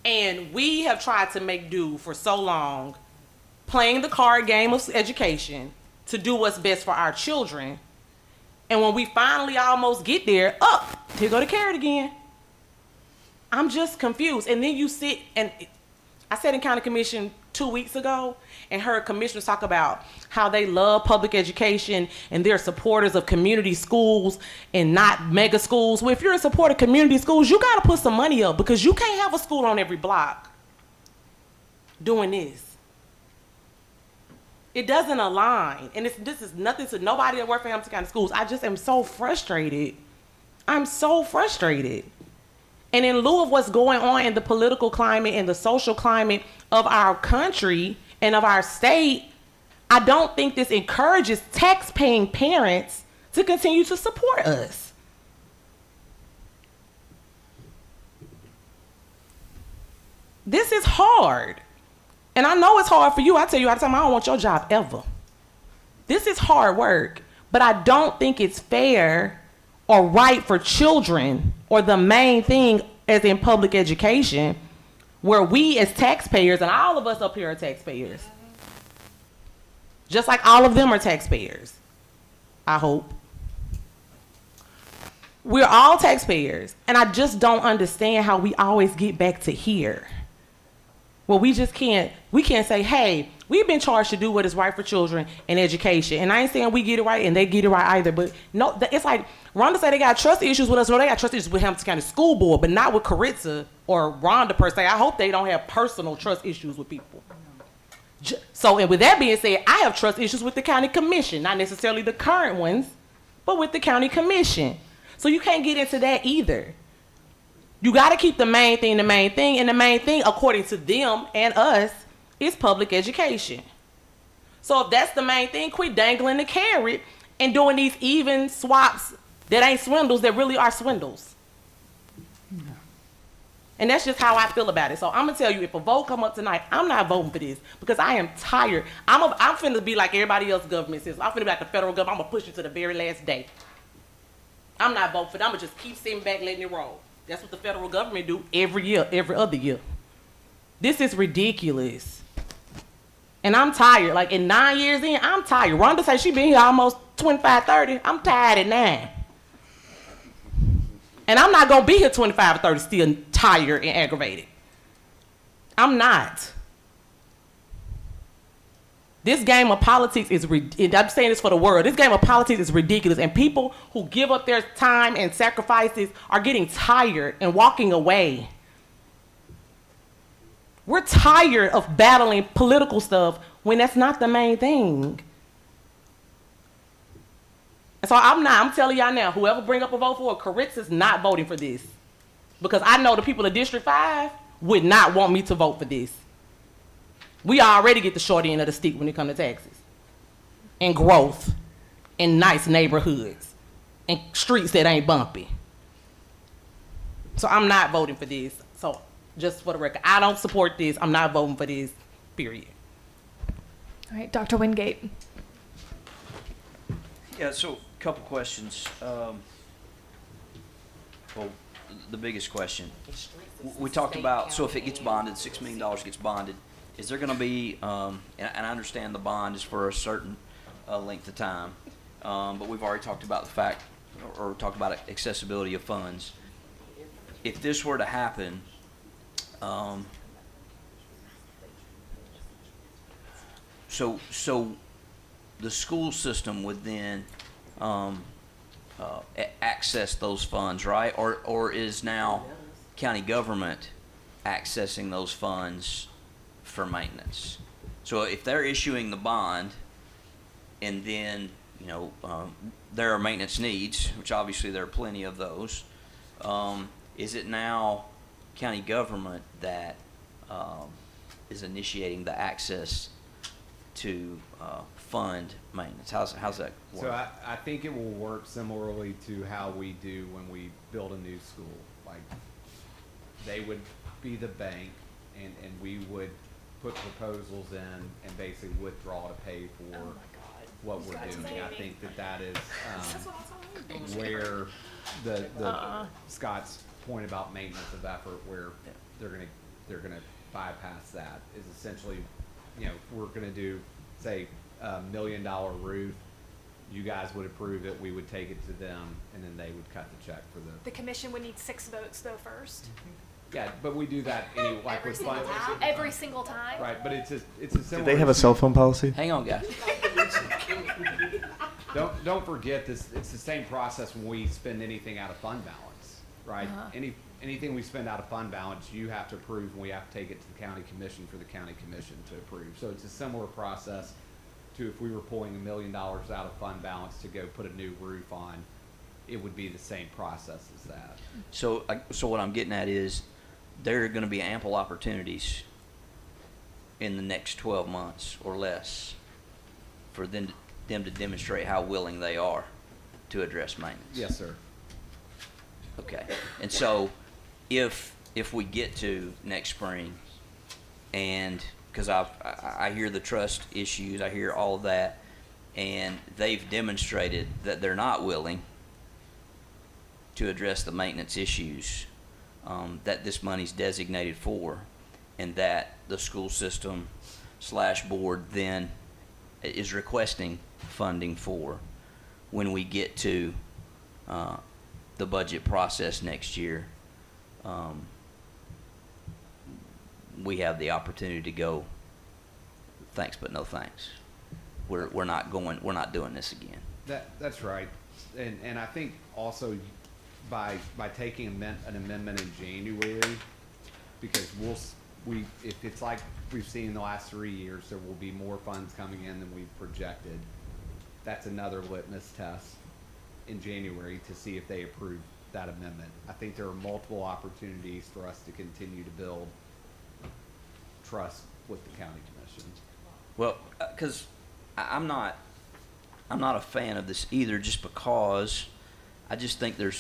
And we have tried to make do for so long, playing the card game of education to do what's best for our children. And when we finally almost get there, here go the carrot again. I'm just confused. And then you sit, and I sat in county commission 2 weeks ago and heard commissioners talk about how they love public education and they're supporters of community schools and not mega schools. Well, if you're a supporter of community schools, you got to put some money up, because you can't have a school on every block doing this. It doesn't align. And this is nothing to nobody that works for Hamilton County Schools. I just am so frustrated. I'm so frustrated. And in lieu of what's going on in the political climate and the social climate of our country and of our state, I don't think this encourages tax-paying parents to continue to support us. This is hard. And I know it's hard for you. I tell you all the time, I don't want your job ever. This is hard work, but I don't think it's fair or right for children, or the main thing as in public education, where we as taxpayers, and all of us up here are taxpayers, just like all of them are taxpayers, I hope. We're all taxpayers, and I just don't understand how we always get back to here. Well, we can't say, hey, we've been charged to do what is right for children and education. And I ain't saying we get it right and they get it right either, but no, it's like, Rhonda said they got trust issues with us. No, they got trust issues with Hamilton County School Board, but not with Caritza or Rhonda per se. I hope they don't have personal trust issues with people. So, and with that being said, I have trust issues with the county commission, not necessarily the current ones, but with the county commission. So you can't get into that either. You got to keep the main thing, and the main thing, according to them and us, is public education. So if that's the main thing, quit dangling the carrot and doing these even swaps that ain't swindles, that really are swindles. And that's just how I feel about it. So I'm gonna tell you, if a vote come up tonight, I'm not voting for this because I am tired. I'm finna be like everybody else government says. I'm finna be like the federal government. I'm gonna push it to the very last day. I'm not voting for that. I'm gonna just keep sitting back, letting it roll. That's what the federal government do every year, every other year. This is ridiculous. And I'm tired. Like, in 9 years in, I'm tired. Rhonda said she been here almost 25, 30. I'm tired at 9. And I'm not going to be here 25 or 30 still tired and aggravated. I'm not. This game of politics is, I'm saying this for the world, this game of politics is ridiculous, and people who give up their time and sacrifices are getting tired and walking away. We're tired of battling political stuff when that's not the main thing. And so I'm telling y'all now, whoever bring up a vote for it, Caritza's not voting for this. Because I know the people of District 5 would not want me to vote for this. We already get the short end of the stick when it comes to taxes. And growth. And nice neighborhoods. And streets that ain't bumpy. So I'm not voting for this. So just for the record, I don't support this. I'm not voting for this, period. All right, Dr. Wingate. Yeah, so a couple questions. Well, the biggest question. We talked about, so if it gets bonded, $6 million gets bonded, is there going to be, and I understand the bond is for a certain length of time, but we've already talked about the fact, or talked about accessibility of funds. If this were to happen, so the school system would then access those funds, right? Or is now county government accessing those funds for maintenance? So if they're issuing the bond, and then there are maintenance needs, which obviously there are plenty of those, is it now county government that is initiating the access to fund maintenance? How's that work? So I think it will work similarly to how we do when we build a new school. Like, they would be the bank, and we would put proposals in and basically withdraw to pay for what we're doing. I think that is where the Scott's point about maintenance of effort, where they're gonna bypass that, is essentially, we're gonna do, say, $1 million roof. You guys would approve it, we would take it to them, and then they would cut the check for The commission would need 6 votes though first. Yeah, but we do that anyway, like with funds. Every single time. Right, but it's a similar. Do they have a cell phone policy? Hang on, guys. Don't forget this. It's the same process when we spend anything out of fund balance, right? Anything we spend out of fund balance, you have to approve, and we have to take it to the county commission for the county commission to approve. So it's a similar process to if we were pulling $1 million out of fund balance to go put a new roof on. it would be the same process as that. So what I'm getting at is there are going to be ample opportunities in the next 12 months or less for them to demonstrate how willing they are to address maintenance. Yes, sir. Okay. And so if we get to next spring, and because I hear the trust issues, I hear all of that, and they've demonstrated that they're not willing to address the maintenance issues that this money's designated for, and that the school system / board then is requesting funding for when we get to the budget process next year. We have the opportunity to go, thanks but no thanks. We're not doing this again. That's right, and I think also by taking an amendment in January, because if it's like we've seen in the last 3 years, there will be more funds coming in than we've projected. That's another litmus test in January to see if they approve that amendment. I think there are multiple opportunities for us to continue to build trust with the county commission. Well, because I'm not a fan of this either, just because I just think there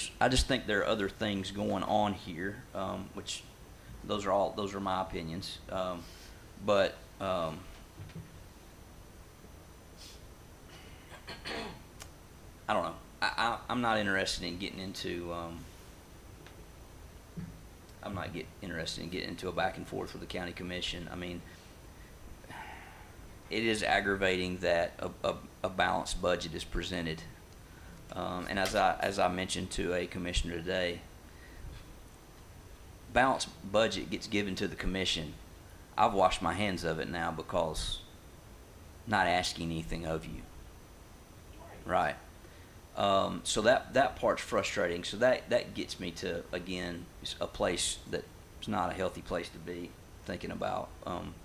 are other things going on here, which those are my opinions. But I don't know. I'm not interested in getting into. I'm not interested in getting into a back and forth with the county commission. I mean, it is aggravating that a balanced budget is presented. And as I mentioned to a commissioner today, balanced budget gets given to the commission. I've washed my hands of it now because not asking anything of you. Right. So that part's frustrating. So that gets me to, again, a place that's not a healthy place to be, thinking about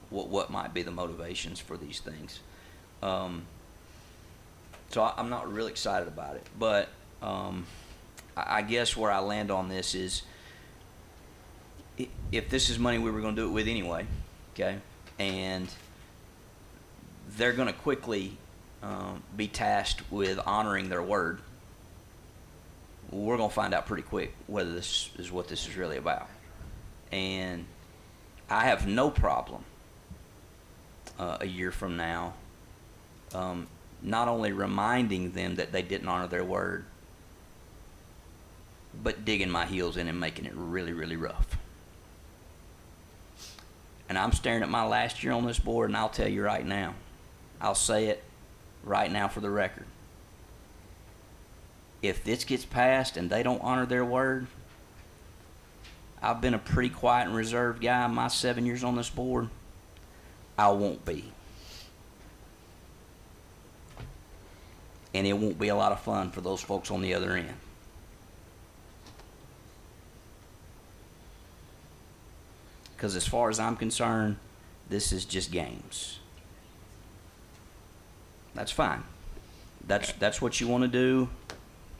what might be the motivations for these things. So I'm not really excited about it. But I guess where I land on this is, if this is money we were going to do it with anyway, okay, and they're going to quickly be tasked with honoring their word, we're going to find out pretty quick whether this is what this is really about. And I have no problem a year from now not only reminding them that they didn't honor their word, but digging my heels in and making it really, really rough. And I'm staring at my last year on this board, and I'll tell you right now, I'll say it right now for the record. If this gets passed and they don't honor their word, I've been a pretty quiet and reserved guy in my 7 years on this board. I won't be. And it won't be a lot of fun for those folks on the other end. Because as far as I'm concerned, this is just games. That's fine. That's what you want to do.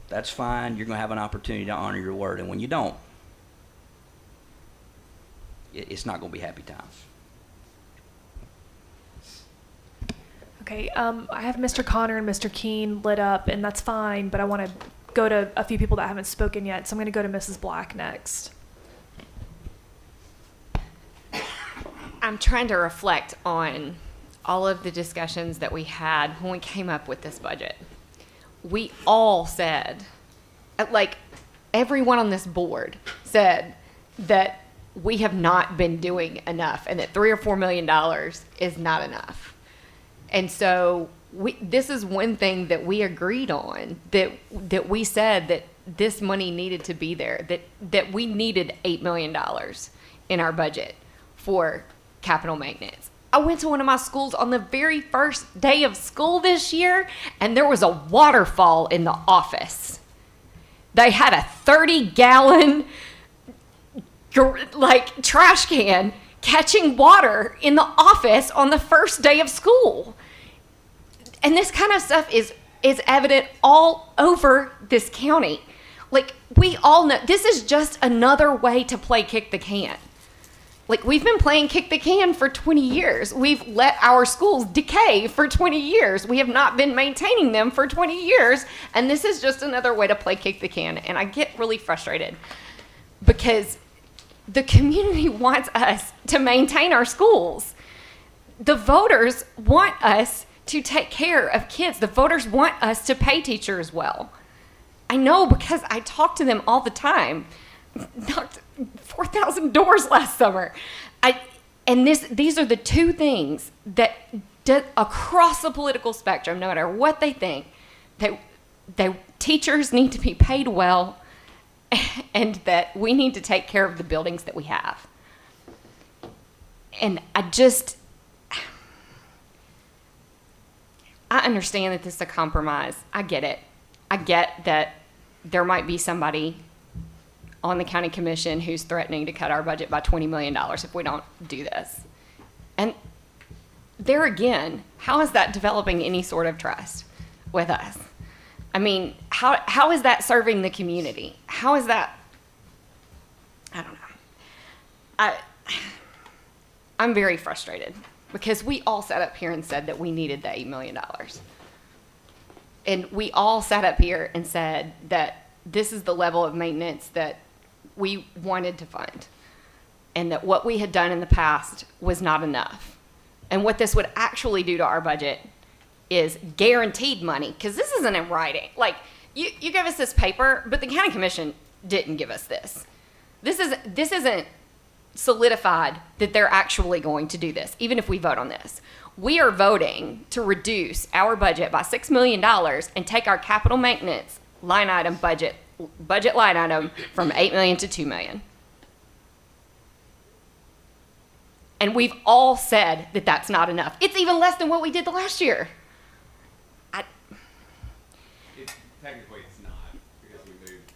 That's fine. You're going to have an opportunity to honor your word. And when you don't, it's not going to be happy times. Okay, I have Mr. Connor and Mr. Keene lit up, and that's fine, but I want to go to a few people that haven't spoken yet, so I'm going to go to Mrs. Black next. I'm trying to reflect on all of the discussions that we had when we came up with this budget. We all said, like everyone on this board said, that we have not been doing enough and that $3 or $4 million is not enough. And so this is one thing that we agreed on, that we said that this money needed to be there, that we needed $8 million in our budget for capital maintenance. I went to one of my schools on the very first day of school this year, and there was a waterfall in the office. They had a 30-gallon trash can catching water in the office on the first day of school. And this kind of stuff is evident all over this county. Like, we all know this is just another way to play kick the can. Like, we've been playing kick the can for 20 years. We've let our schools decay for 20 years. We have not been maintaining them for 20 years. And this is just another way to play kick the can. And I get really frustrated because the community wants us to maintain our schools. The voters want us to take care of kids. The voters want us to pay teachers well. I know because I talk to them all the time. Knocked 4,000 doors last summer. These are the two things that across the political spectrum, no matter what they think, that teachers need to be paid well and that we need to take care of the buildings that we have. And I understand that this is a compromise. I get it. I get that there might be somebody on the county commission who's threatening to cut our budget by $20 million if we don't do this. And there again, how is that developing any sort of trust with us? I mean, how is that serving the community? How is that? I don't know. I'm very frustrated because we all sat up here and said that we needed the $8 million. And we all sat up here and said that this is the level of maintenance that we wanted to fund and that what we had done in the past was not enough. And what this would actually do to our budget is guaranteed money, because this isn't in writing. Like, you gave us this paper, but the county commission didn't give us this. This isn't solidified that they're actually going to do this, even if we vote on this. We are voting to reduce our budget by $6 million and take our capital maintenance line item budget line item from $8 million to $2 million. And we've all said that that's not enough. It's even less than what we did the last year. Technically, it's not because we moved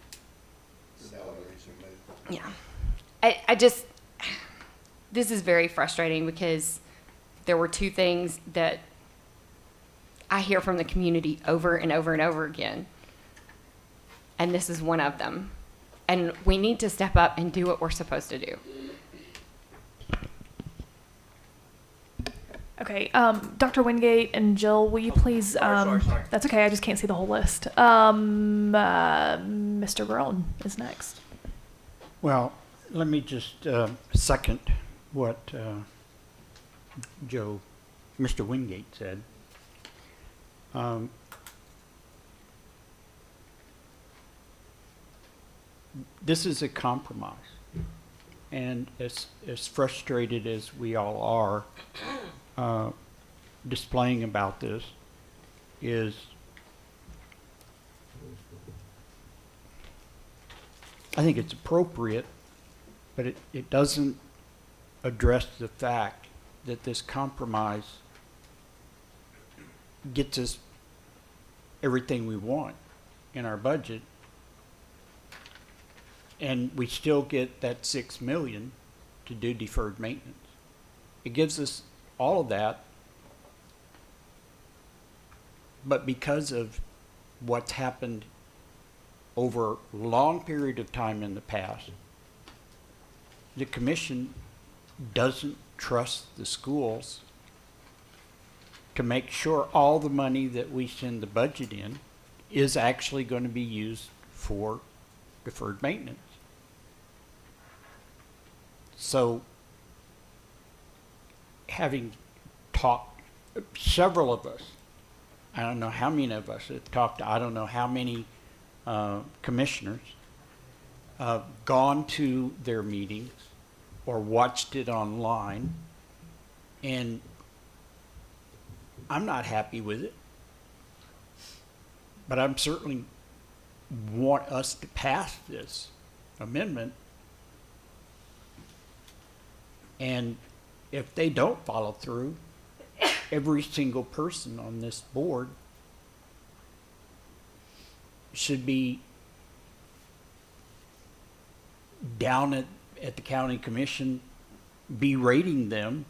salaries. Yeah. This is very frustrating because there were two things that I hear from the community over and over and over again. And this is one of them. And we need to step up and do what we're supposed to do. Okay, Dr. Wingate and Jill, will you please, sorry. that's okay, I just can't see the whole list. Mr. Brown is next. Well, let me just second what Mr. Wingate said. This is a compromise. And as frustrated as we all are displaying about this, is I think it's appropriate, but it doesn't address the fact that this compromise gets us everything we want in our budget, and we still get that $6 million to do deferred maintenance. It gives us all of that, but because of what's happened over a long period of time in the past, the commission doesn't trust the schools to make sure all the money that we send the budget in is actually going to be used for deferred maintenance. So, having talked, several of us, I don't know how many of us have talked to, I don't know how many commissioners, gone to their meetings or watched it online, and I'm not happy with it, but I'm certainly want us to pass this amendment. And if they don't follow through, every single person on this board should be down at the county commission berating them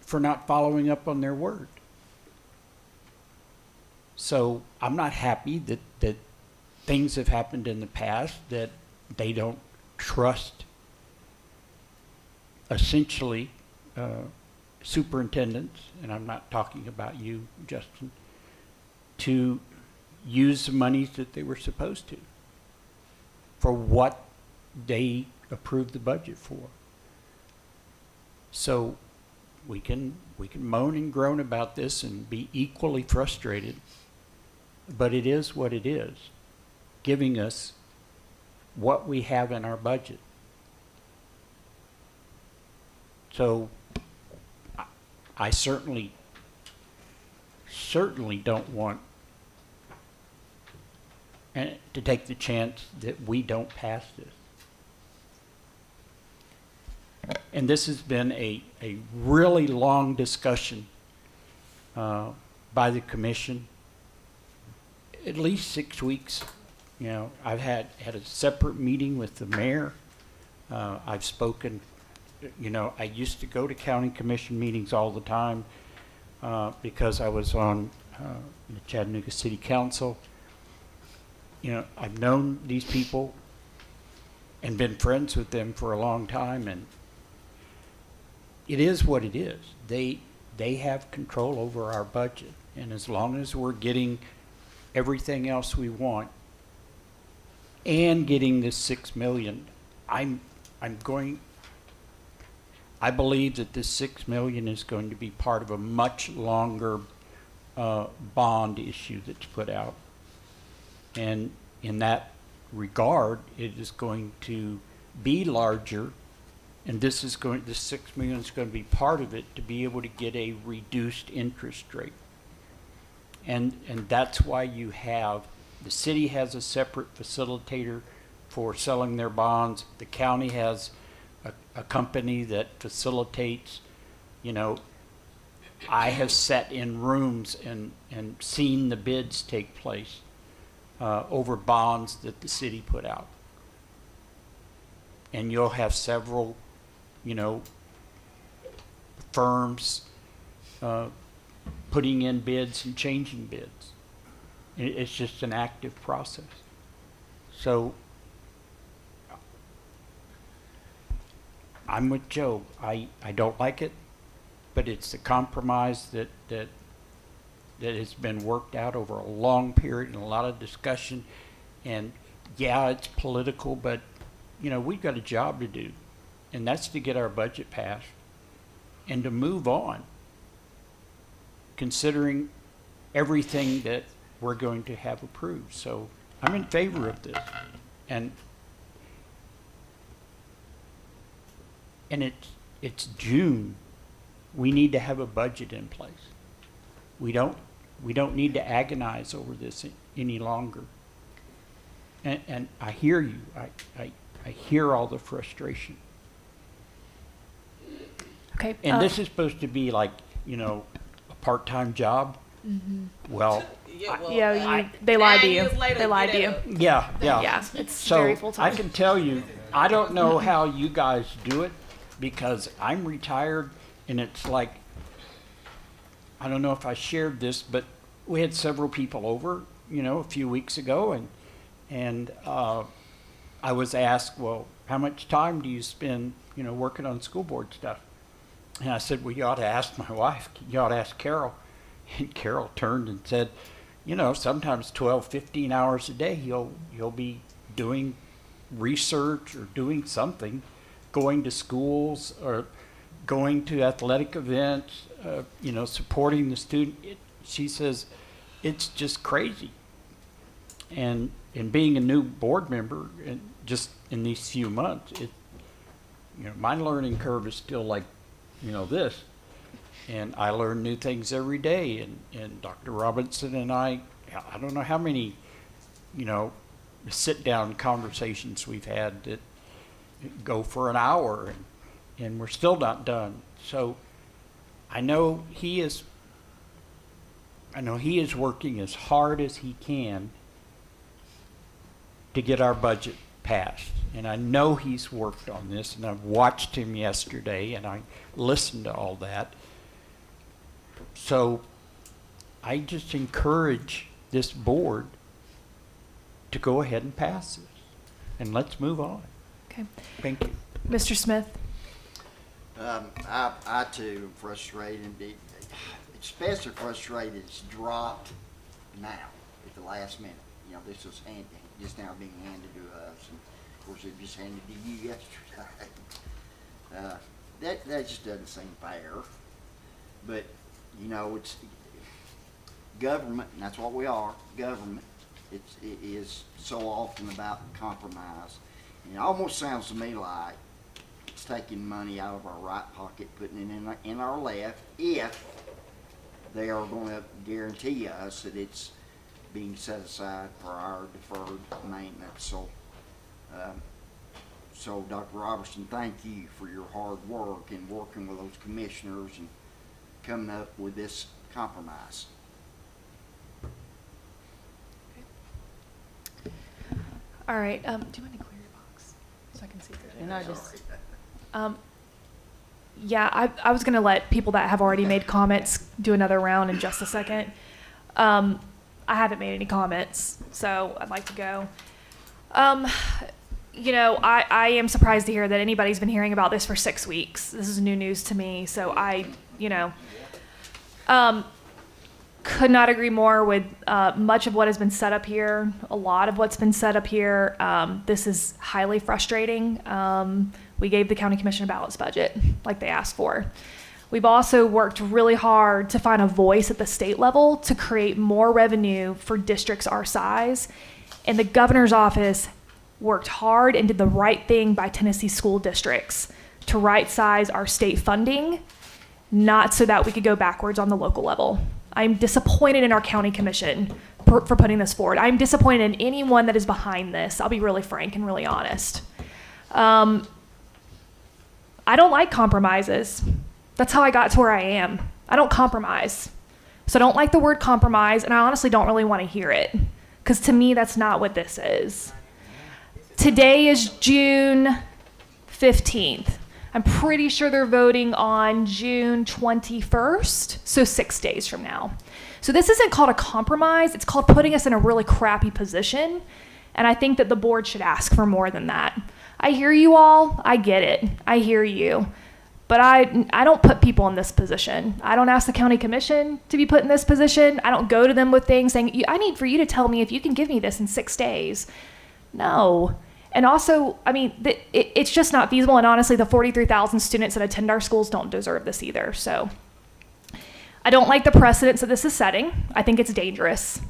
for not following up on their word. So I'm not happy that things have happened in the past that they don't trust essentially superintendents, and I'm not talking about you, Justin, to use the monies that they were supposed to for what they approved the budget for. So we can moan and groan about this and be equally frustrated, but it is what it is, giving us what we have in our budget. So I certainly don't want to take the chance that we don't pass this. And this has been a really long discussion by the commission, at least 6 weeks. You know, I've had a separate meeting with the mayor. I've spoken, you know, I used to go to county commission meetings all the time because I was on the Chattanooga City Council. You know, I've known these people and been friends with them for a long time, and it is what it is. They have control over our budget, and as long as we're getting everything else we want and getting this $6 million, I believe that this $6 million is going to be part of a much longer bond issue that's put out. And in that regard, it is going to be larger, and this $6 million is going to be part of it to be able to get a reduced interest rate. And that's why you have, the city has a separate facilitator for selling their bonds. The county has a company that facilitates. You know, I have sat in rooms and seen the bids take place over bonds that the city put out. And you'll have several, you know, firms putting in bids and changing bids. It's just an active process. So I'm with Joe. I don't like it, but it's the compromise that has been worked out over a long period and a lot of discussion. And yeah, it's political, but you know, we've got a job to do, and that's to get our budget passed and to move on, considering everything that we're going to have approved. So I'm in favor of this. And it's June. We need to have a budget in place. We don't need to agonize over this any longer. And I hear you. I hear all the frustration. Okay. And this is supposed to be like, you know, a part-time job. Mhm. Well, they lied to you. They lied to you. Yeah. Yeah, it's So very full-time. I can tell you, I don't know how you guys do it because I'm retired, and it's like, I don't know if I shared this, but we had several people over, you know, a few weeks ago, and I was asked, well, how much time do you spend, you know, working on school board stuff? And I said, well, you ought to ask my wife. You ought to ask Carol. And Carol turned and said, you know, sometimes 12, 15 hours a day, you'll be doing research or doing something, going to schools or going to athletic events, you know, supporting the student. She says, it's just crazy. And being a new board member, and just in these few months, you know, my learning curve is still like, you know, this. And I learn new things every day. And Dr. Robinson and I don't know how many, you know, sit-down conversations we've had that go for an hour, and we're still not done. So I know he is working as hard as he can to get our budget passed. And I know he's worked on this, and I've watched him yesterday, and I listened to all that. So I just encourage this board to go ahead and pass this. And let's move on. Okay. Thank you. Mr. Smith? I too am frustrated. Especially frustrated it's dropped now at the last minute. You know, this was just now being handed to us, and of course it just handed to you yesterday. That just doesn't seem fair. But you know, it's government, and that's what we are. Government. It is so often about compromise, and it almost sounds to me like it's taking money out of our right pocket, putting it in our left, if they are going to guarantee us that it's being set aside for our deferred maintenance. So Dr. Robertson, thank you for your hard work in working with those commissioners and coming up with this compromise. All right, do you want to clear your box so I can see through it? And I just, Yeah, I was going to let people that have already made comments do another round in just a second. I haven't made any comments, so I'd like to go. You know, I am surprised to hear that anybody's been hearing about this for 6 weeks. This is new news to me, so could not agree more with much of what has been set up here, a lot of what's been set up here. This is highly frustrating. We gave the county commission a balanced budget like they asked for. We've also worked really hard to find a voice at the state level to create more revenue for districts our size. And the governor's office worked hard and did the right thing by Tennessee school districts to right size our state funding, not so that we could go backwards on the local level. I'm disappointed in our county commission for putting this forward. I'm disappointed in anyone that is behind this. I'll be really frank and really honest. I don't like compromises. That's how I got to where I am. I don't compromise. So I don't like the word compromise, and I honestly don't really want to hear it, because to me, that's not what this is. Today is June 15th. I'm pretty sure they're voting on June 21st, so 6 days from now. So this isn't called a compromise. It's called putting us in a really crappy position, and I think that the board should ask for more than that. I hear you all. I get it. I hear you. But I don't put people in this position. I don't ask the county commission to be put in this position. I don't go to them with things saying, I need for you to tell me if you can give me this in 6 days. No. And also, I mean, it's just not feasible. And honestly, the 43,000 students that attend our schools don't deserve this either. So I don't like the precedents that this is setting. I think it's dangerous.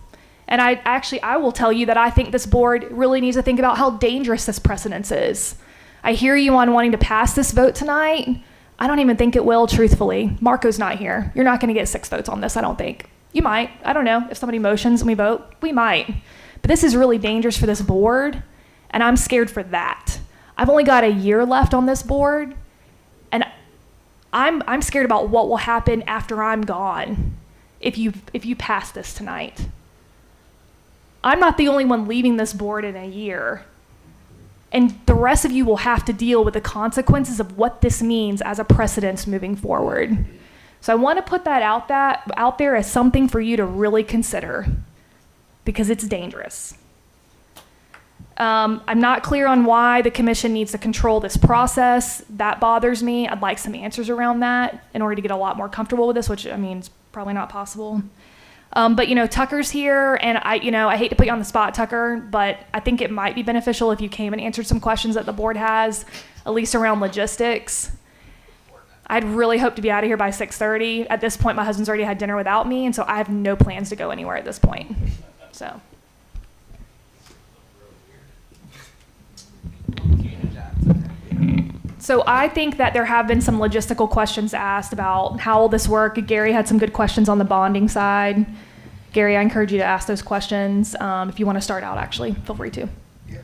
And I will tell you that I think this board really needs to think about how dangerous this precedence is. I hear you on wanting to pass this vote tonight. I don't even think it will, truthfully. Marco's not here. You're not going to get 6 votes on this, I don't think. You might. I don't know. If somebody motions and we vote, we might. But this is really dangerous for this board, and I'm scared for that. I've only got a year left on this board, and I'm scared about what will happen after I'm gone if you pass this tonight. I'm not the only one leaving this board in a year. And the rest of you will have to deal with the consequences of what this means as a precedent moving forward. So I want to put that out there as something for you to really consider, because it's dangerous. I'm not clear on why the commission needs to control this process. That bothers me. I'd like some answers around that in order to get a lot more comfortable with this, which I mean is probably not possible. But Tucker's here, and I hate to put you on the spot, Tucker, but I think it might be beneficial if you came and answered some questions that the board has, at least around logistics. I'd really hope to be out of here by 6:30. At this point, my husband's already had dinner without me, and so I have no plans to go anywhere at this point. So I think that there have been some logistical questions asked about how will this work. Gary had some good questions on the bonding side. Gary, I encourage you to ask those questions. If you want to start out, actually, feel free to. Yeah.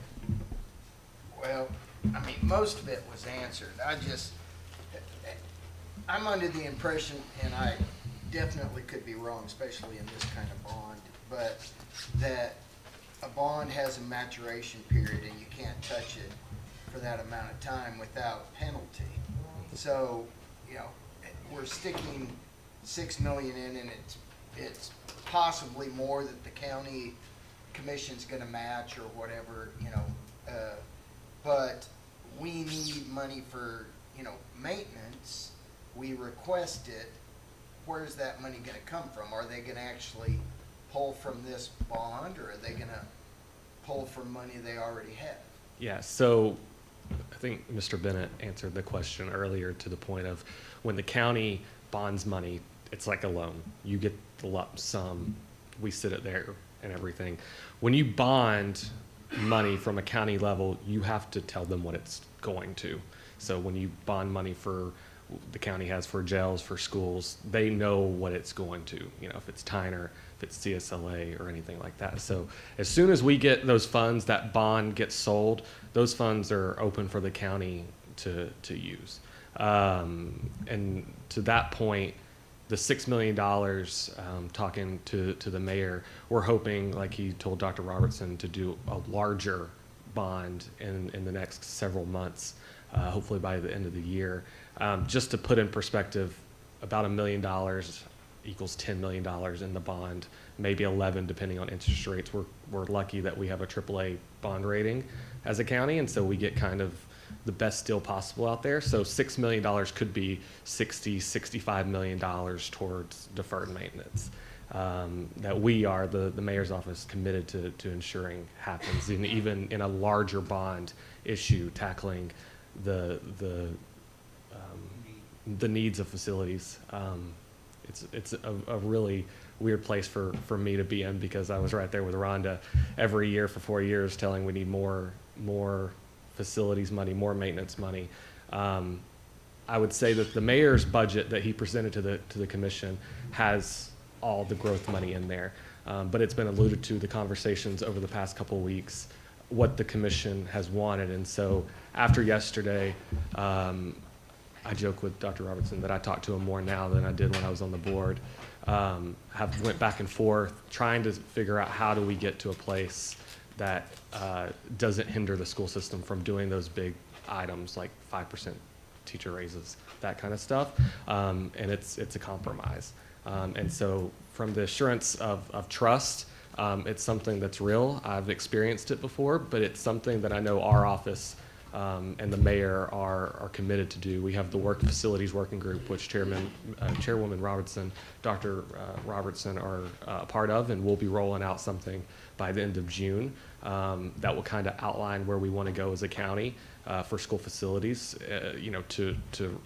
Well, I mean, most of it was answered. I'm under the impression, and I definitely could be wrong, especially in this kind of bond, but that a bond has a maturation period and you can't touch it for that amount of time without penalty. So, we're sticking $6 million in, and it's possibly more that the county commission's gonna match or whatever, but we need money for, maintenance, we request it, where's that money gonna come from? Are they gonna actually pull from this bond, or are they gonna pull from money they already have? Yeah, so I think Mr. Bennett answered the question earlier to the point of when the county bonds money, it's like a loan. You get the lump sum, we sit it there and everything. When you bond money from a county level, you have to tell them what it's going to. So when you bond money for, the county has for jails, for schools, they know what it's going to, if it's Tyner, if it's CSLA or anything like that. So as soon as we get those funds, that bond gets sold, those funds are open for the county to use. And to that point, the $6 million, talking to the mayor, we're hoping, like he told Dr. Robertson, to do a larger bond in the next several months, hopefully by the end of the year. Just to put in perspective, about $1 million equals $10 million in the bond, maybe 11 depending on interest rates. We're lucky that we have a AAA bond rating as a county, and so we get kind of the best deal possible out there. So $6 million could be $65 million towards deferred maintenance that we are, the mayor's office, committed to ensuring happens, and even in a larger bond issue, tackling the needs of facilities. It's a really weird place for me to be in, because I was right there with Rhonda every year for 4 years telling we need more facilities money, more maintenance money. I would say that the mayor's budget that he presented to the commission has all the growth money in there, but it's been alluded to the conversations over the past couple of weeks what the commission has wanted. And so after yesterday, I joke with Dr. Robertson that I talk to him more now than I did when I was on the board. Have went back and forth trying to figure out how do we get to a place that doesn't hinder the school system from doing those big items like 5% teacher raises, that kind of stuff. And it's a compromise. And so from the assurance of trust, it's something that's real. I've experienced it before, but it's something that I know our office and the mayor are committed to do. We have the work facilities working group, which Chairwoman Robertson, Dr. Robertson are a part of, and we'll be rolling out something by the end of June that will kind of outline where we want to go as a county for school facilities. To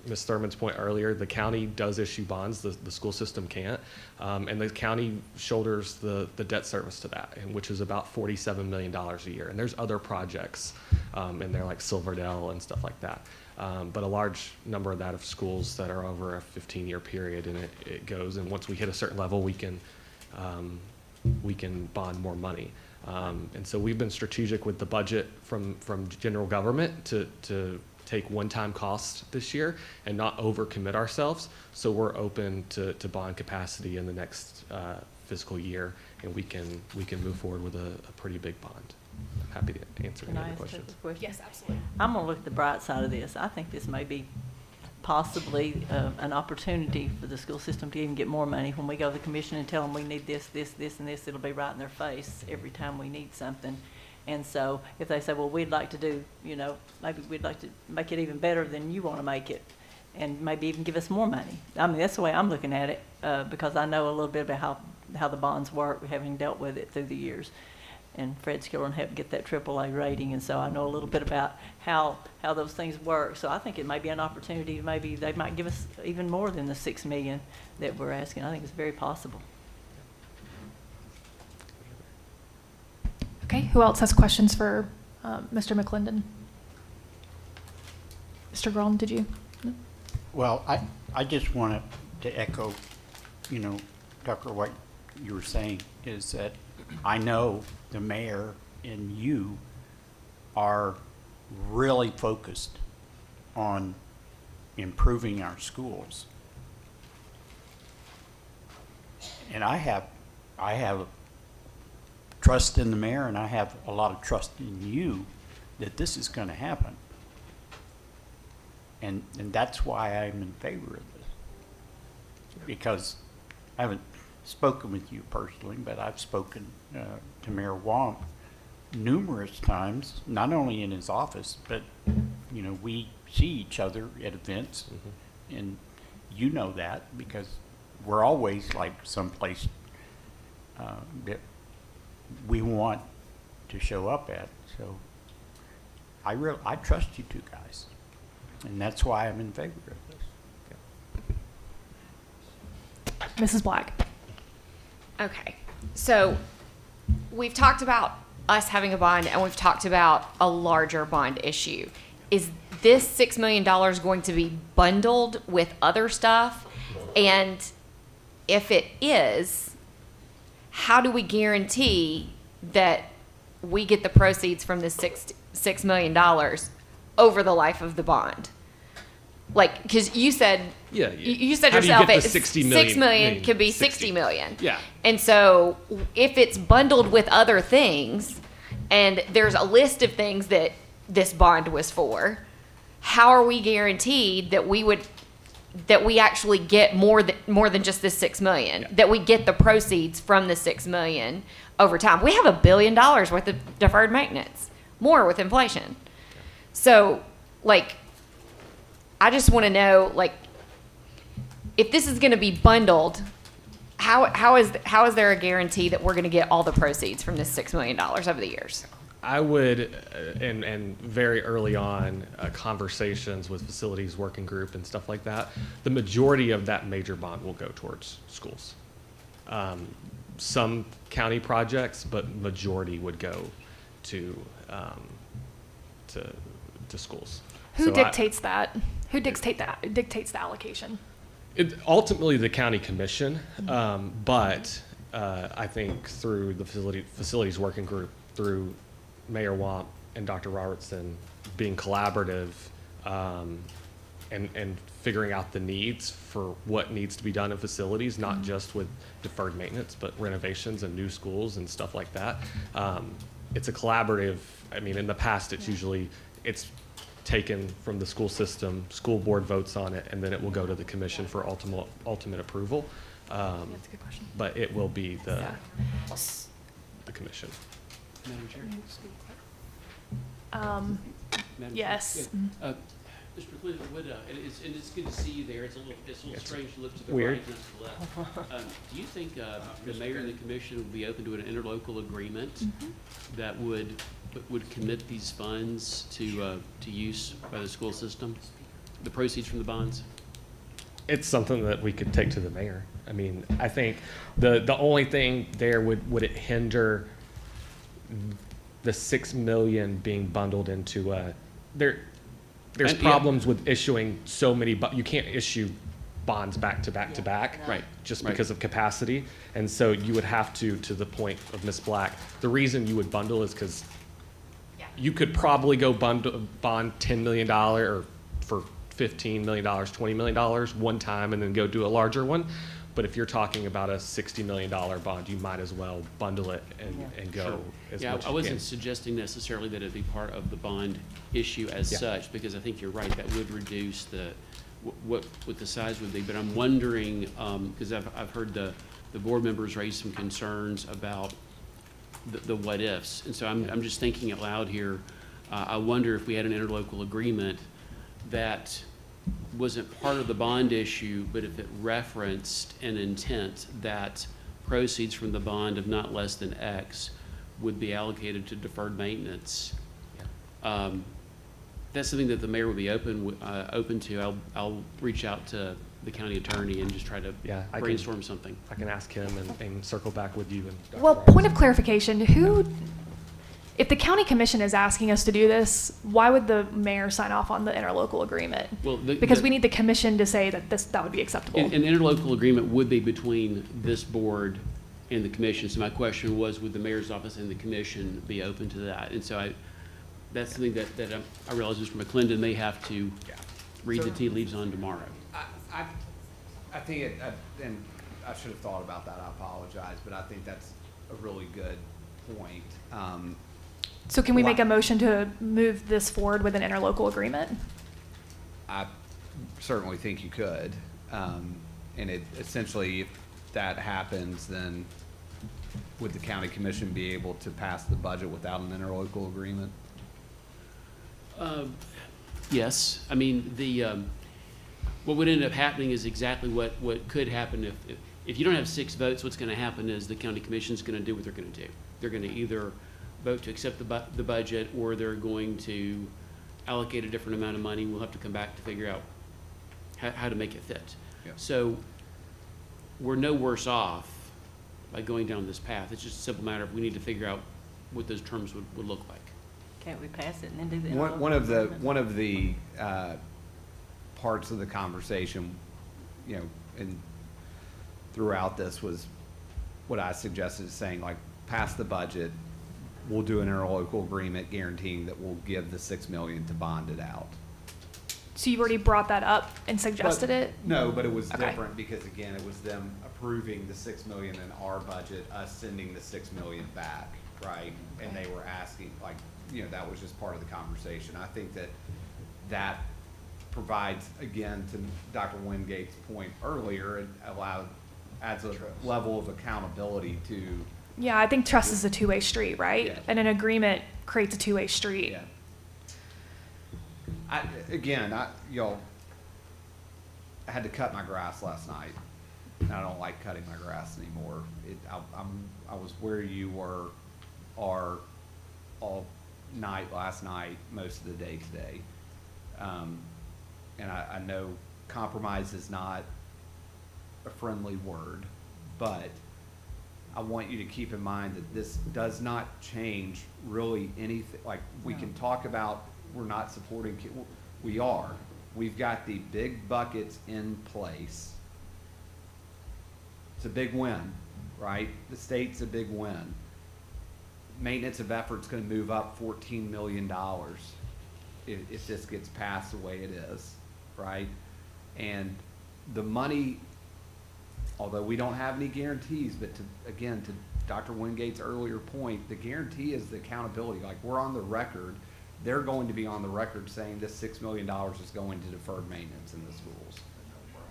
Ms. Thurman's point earlier, the county does issue bonds, the school system can't, and the county shoulders the debt service to that, which is about $47 million a year. And there's other projects in there like Silverdale and stuff like that, but a large number of that of schools that are over a 15-year period, and it goes. And once we hit a certain level, we can bond more money. And so we've been strategic with the budget from general government to take one-time costs this year and not overcommit ourselves. So we're open to bond capacity in the next fiscal year, and we can move forward with a pretty big bond. I'm happy to answer any other questions. Yes, absolutely. I'm going to look at the bright side of this. I think this may be possibly an opportunity for the school system to even get more money. When we go to the commission and tell them we need this, this, this, and this, it'll be right in their face every time we need something. And so if they say, well, we'd like to do, maybe we'd like to make it even better than you want to make it, and maybe even give us more money. I mean, that's the way I'm looking at it, because I know a little bit about how the bonds work, having dealt with it through the years. And Fred Skillern helped get that AAA rating, and so I know a little bit about how those things work. So I think it may be an opportunity. Maybe they might give us even more than the $6 million that we're asking. I think it's very possible. Okay, who else has questions for Mr. McClendon? Mr. Groen, did you? No? Well, I just wanted to echo, Dr. what you were saying, is that I know the mayor and you are really focused on improving our schools. And I have trust in the mayor, and I have a lot of trust in you that this is going to happen. And that's why I'm in favor of this. Because I haven't spoken with you personally, but I've spoken to Mayor Womp numerous times, not only in his office, but, you know, we see each other at events, and you know that because we're always like someplace that we want to show up at. So I trust you two guys, and that's why I'm in favor of this. Mrs. Black. Okay, so we've talked about us having a bond and we've talked about a larger bond issue. Is this $6 million going to be bundled with other stuff? And if it is, how do we guarantee that we get the proceeds from this $6 million over the life of the bond? Like, because you said, Yeah, you said How do you yourself, get the it's 60 $6 million? million could be 60 million. Yeah. And so if it's bundled with other things and there's a list of things that this bond was for, how are we guaranteed that we actually get more than just this 6 million, that we get the proceeds from the 6 million over time? We have $1 billion worth of deferred maintenance, more with inflation. So, like, I just want to know, like, if this is going to be bundled, how is there a guarantee that we're going to get all the proceeds from this $6 million over the years? I would, and very early on, conversations with facilities working group and stuff like that, the majority of that major bond will go towards schools. Some county projects, but majority would go to schools. Who So dictates that? Who dictates the allocation? Ultimately, the county commission, but I think through the facilities working group, through Mayor Womp and Dr. Robertson being collaborative and figuring out the needs for what needs to be done in facilities, not just with deferred maintenance, but renovations and new schools and stuff like that. It's a collaborative. I mean, in the past, it's taken from the school system, school board votes on it, and then it will go to the commission for ultimate approval. That's a good question. But it will be the commission. Madam Chair? Um, Madam yes. Chair? Mr. Clinton, and it's good to see you there. It's a little strange to look to the weird. right, not to the left. Do you think the mayor and the commission would be open to an interlocal agreement that would commit these funds to use by the school system, the proceeds from the bonds? It's something that we could take to the mayor. I mean, I think the only thing there would it hinder the 6 million being bundled into there's problems with issuing so many, you can't issue bonds back to back to back, Right. just Right. because of capacity. And so you would have to the point of Ms. Black, the reason you would bundle is because you could probably go bond $10 million or for $15 million, $20 million one time and then go do a larger one. But if you're talking about a $60 million bond, you might as well bundle it and go Sure. as Yeah, much as I you wasn't can. suggesting necessarily that it be part of the bond issue as Yeah. such, because I think you're right, that would reduce what the size would be. But I'm wondering, because I've heard the board members raise some concerns about the what ifs. And so I'm just thinking out loud here. I wonder if we had an interlocal agreement that wasn't part of the bond issue, but if it referenced an intent that proceeds from the bond of not less than X would be allocated to deferred maintenance. That's something that the mayor would be open to. I'll reach out to the county attorney and just try to brainstorm something. I can ask him and circle back with you. And Dr. Well, Robertson. point of clarification, if the county commission is asking us to do this, why would the mayor sign off on the interlocal agreement? Well, Because we need the commission to say that would be acceptable. An interlocal agreement would be between this board and the commission. So my question was, would the mayor's office and the commission be open to that? And so that's something that I realize Mr. McClendon may have to read the tea leaves on tomorrow. I think and I should have thought about that, I apologize, but I think that's a really good point. So can we make a motion to move this forward with an interlocal agreement? I certainly think you could. And it essentially, if that happens, then would the county commission be able to pass the budget without an interlocal agreement? Yes, I mean, what would end up happening is exactly what could happen if you don't have 6 votes. What's going to happen is the county commission's going to do what they're going to do. They're going to either vote to accept the budget, or they're going to allocate a different amount of money. We'll have to come back to figure out how to make it fit. Yeah. So we're no worse off by going down this path. It's just a simple matter of we need to figure out what those terms would look like. Can't we pass it and then do the One of the parts of the conversation, you know, and throughout this was what I suggested, is saying, like, pass the budget, we'll do an interlocal agreement guaranteeing that we'll give the $6 million to bond it out. So you already brought that up and suggested it? No, but it was Okay. different because, again, it was them approving the $6 million in our budget, us sending the $6 million back, right? And they were asking, like, you know, that was just part of the conversation. I think that provides, again, to Dr. Wingate's point earlier, it adds a level of accountability to. Yeah, I think trust is a two-way street, right? Yes. And an agreement creates a two-way street. Yeah. I had to cut my grass last night. And I don't like cutting my grass anymore. I was where you are all night last night, most of the day today. And I know compromise is not a friendly word, but I want you to keep in mind that this does not change really anything. Like, we can talk about we're not supporting, we are. We've got the big buckets in place. It's a big win, right? The state's a big win. Maintenance of effort's gonna move up $14 million if this gets passed the way it is, right? And the money, although we don't have any guarantees, but to Dr. Wingate's earlier point, the guarantee is the accountability. Like, we're on the record, they're going to be on the record saying this $6 million is going to deferred maintenance in the schools.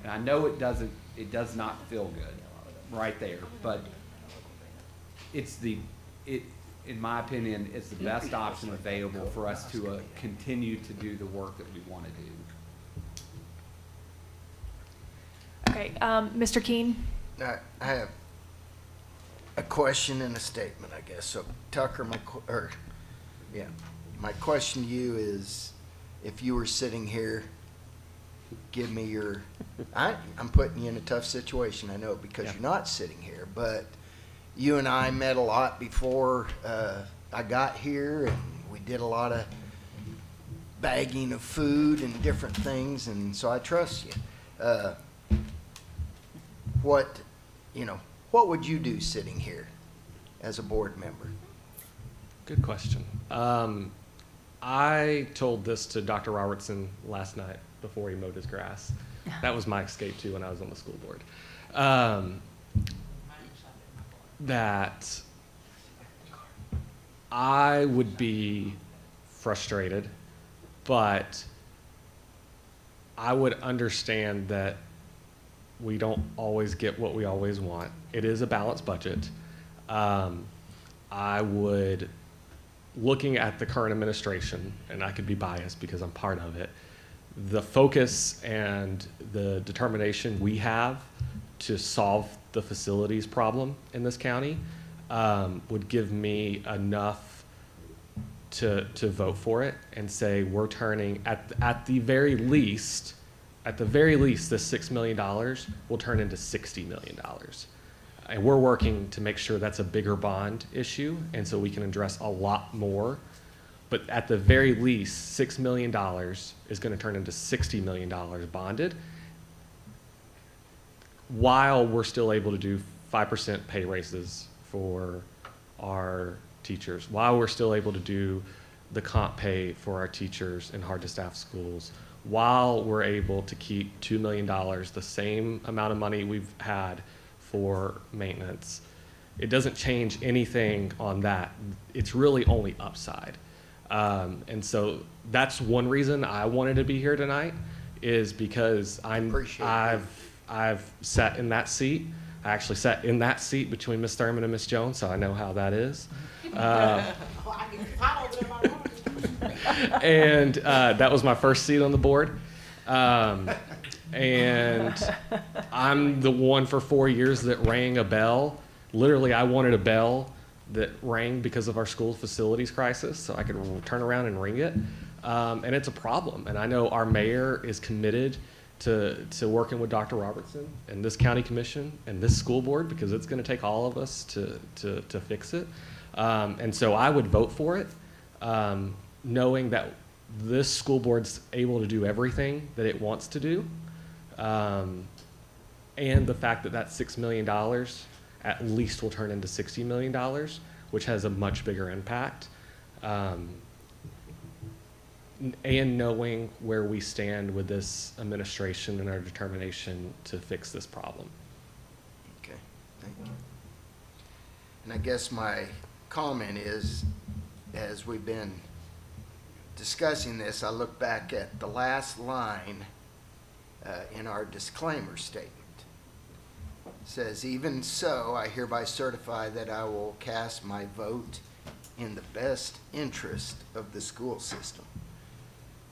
And I know it does not feel good right there, but in my opinion, it's the best option available for us to continue to do the work that we want to do. Okay, Mr. Keene? I have a question and a statement, I guess. So Tucker, my question to you is, if you were sitting here, give me your, I'm putting you in a tough situation, I know, because you're not sitting here, but you and I met a lot before I got here, and we did a lot of bagging of food and different things, and so I trust you. What would you do sitting here as a board member? Good question. I told this to Dr. Robertson last night before he mowed his grass. That was my escape too when I was on the school board. That I would be frustrated, but I would understand that we don't always get what we always want. It is a balanced budget. I would, looking at the current administration, and I could be biased because I'm part of it, the focus and the determination we have to solve the facilities problem in this county would give me enough to vote for it and say we're turning, at the very least, this $6 million will turn into $60 million. And we're working to make sure that's a bigger bond issue, and so we can address a lot more. But at the very least, $6 million is going to turn into $60 million bonded, while we're still able to do 5% pay raises for our teachers, while we're still able to do the comp pay for our teachers in hard-to-staff schools, while we're able to keep $2 million, the same amount of money we've had for maintenance. It doesn't change anything on that. It's really only upside. And so that's one reason I wanted to be here tonight, is because I've sat in that seat. I actually sat in that seat between Miss Thurman and Miss Jones, so I know how that is. And that was my first seat on the board. And I'm the one for 4 years that rang a bell. Literally, I wanted a bell that rang because of our school facilities crisis, so I could turn around and ring it. And it's a problem. And I know our mayor is committed to working with Dr. Robertson and this county commission and this school board, because it's going to take all of us to fix it. And so I would vote for it, knowing that this school board's able to do everything that it wants to do. And the fact that that $6 million at least will turn into $60 million, which has a much bigger impact. And knowing where we stand with this administration and our determination to fix this problem. Okay, thank you. And I guess my comment is, as we've been discussing this, I look back at the last line in our disclaimer statement. It says, "Even so, I hereby certify that I will cast my vote in the best interest of the school system."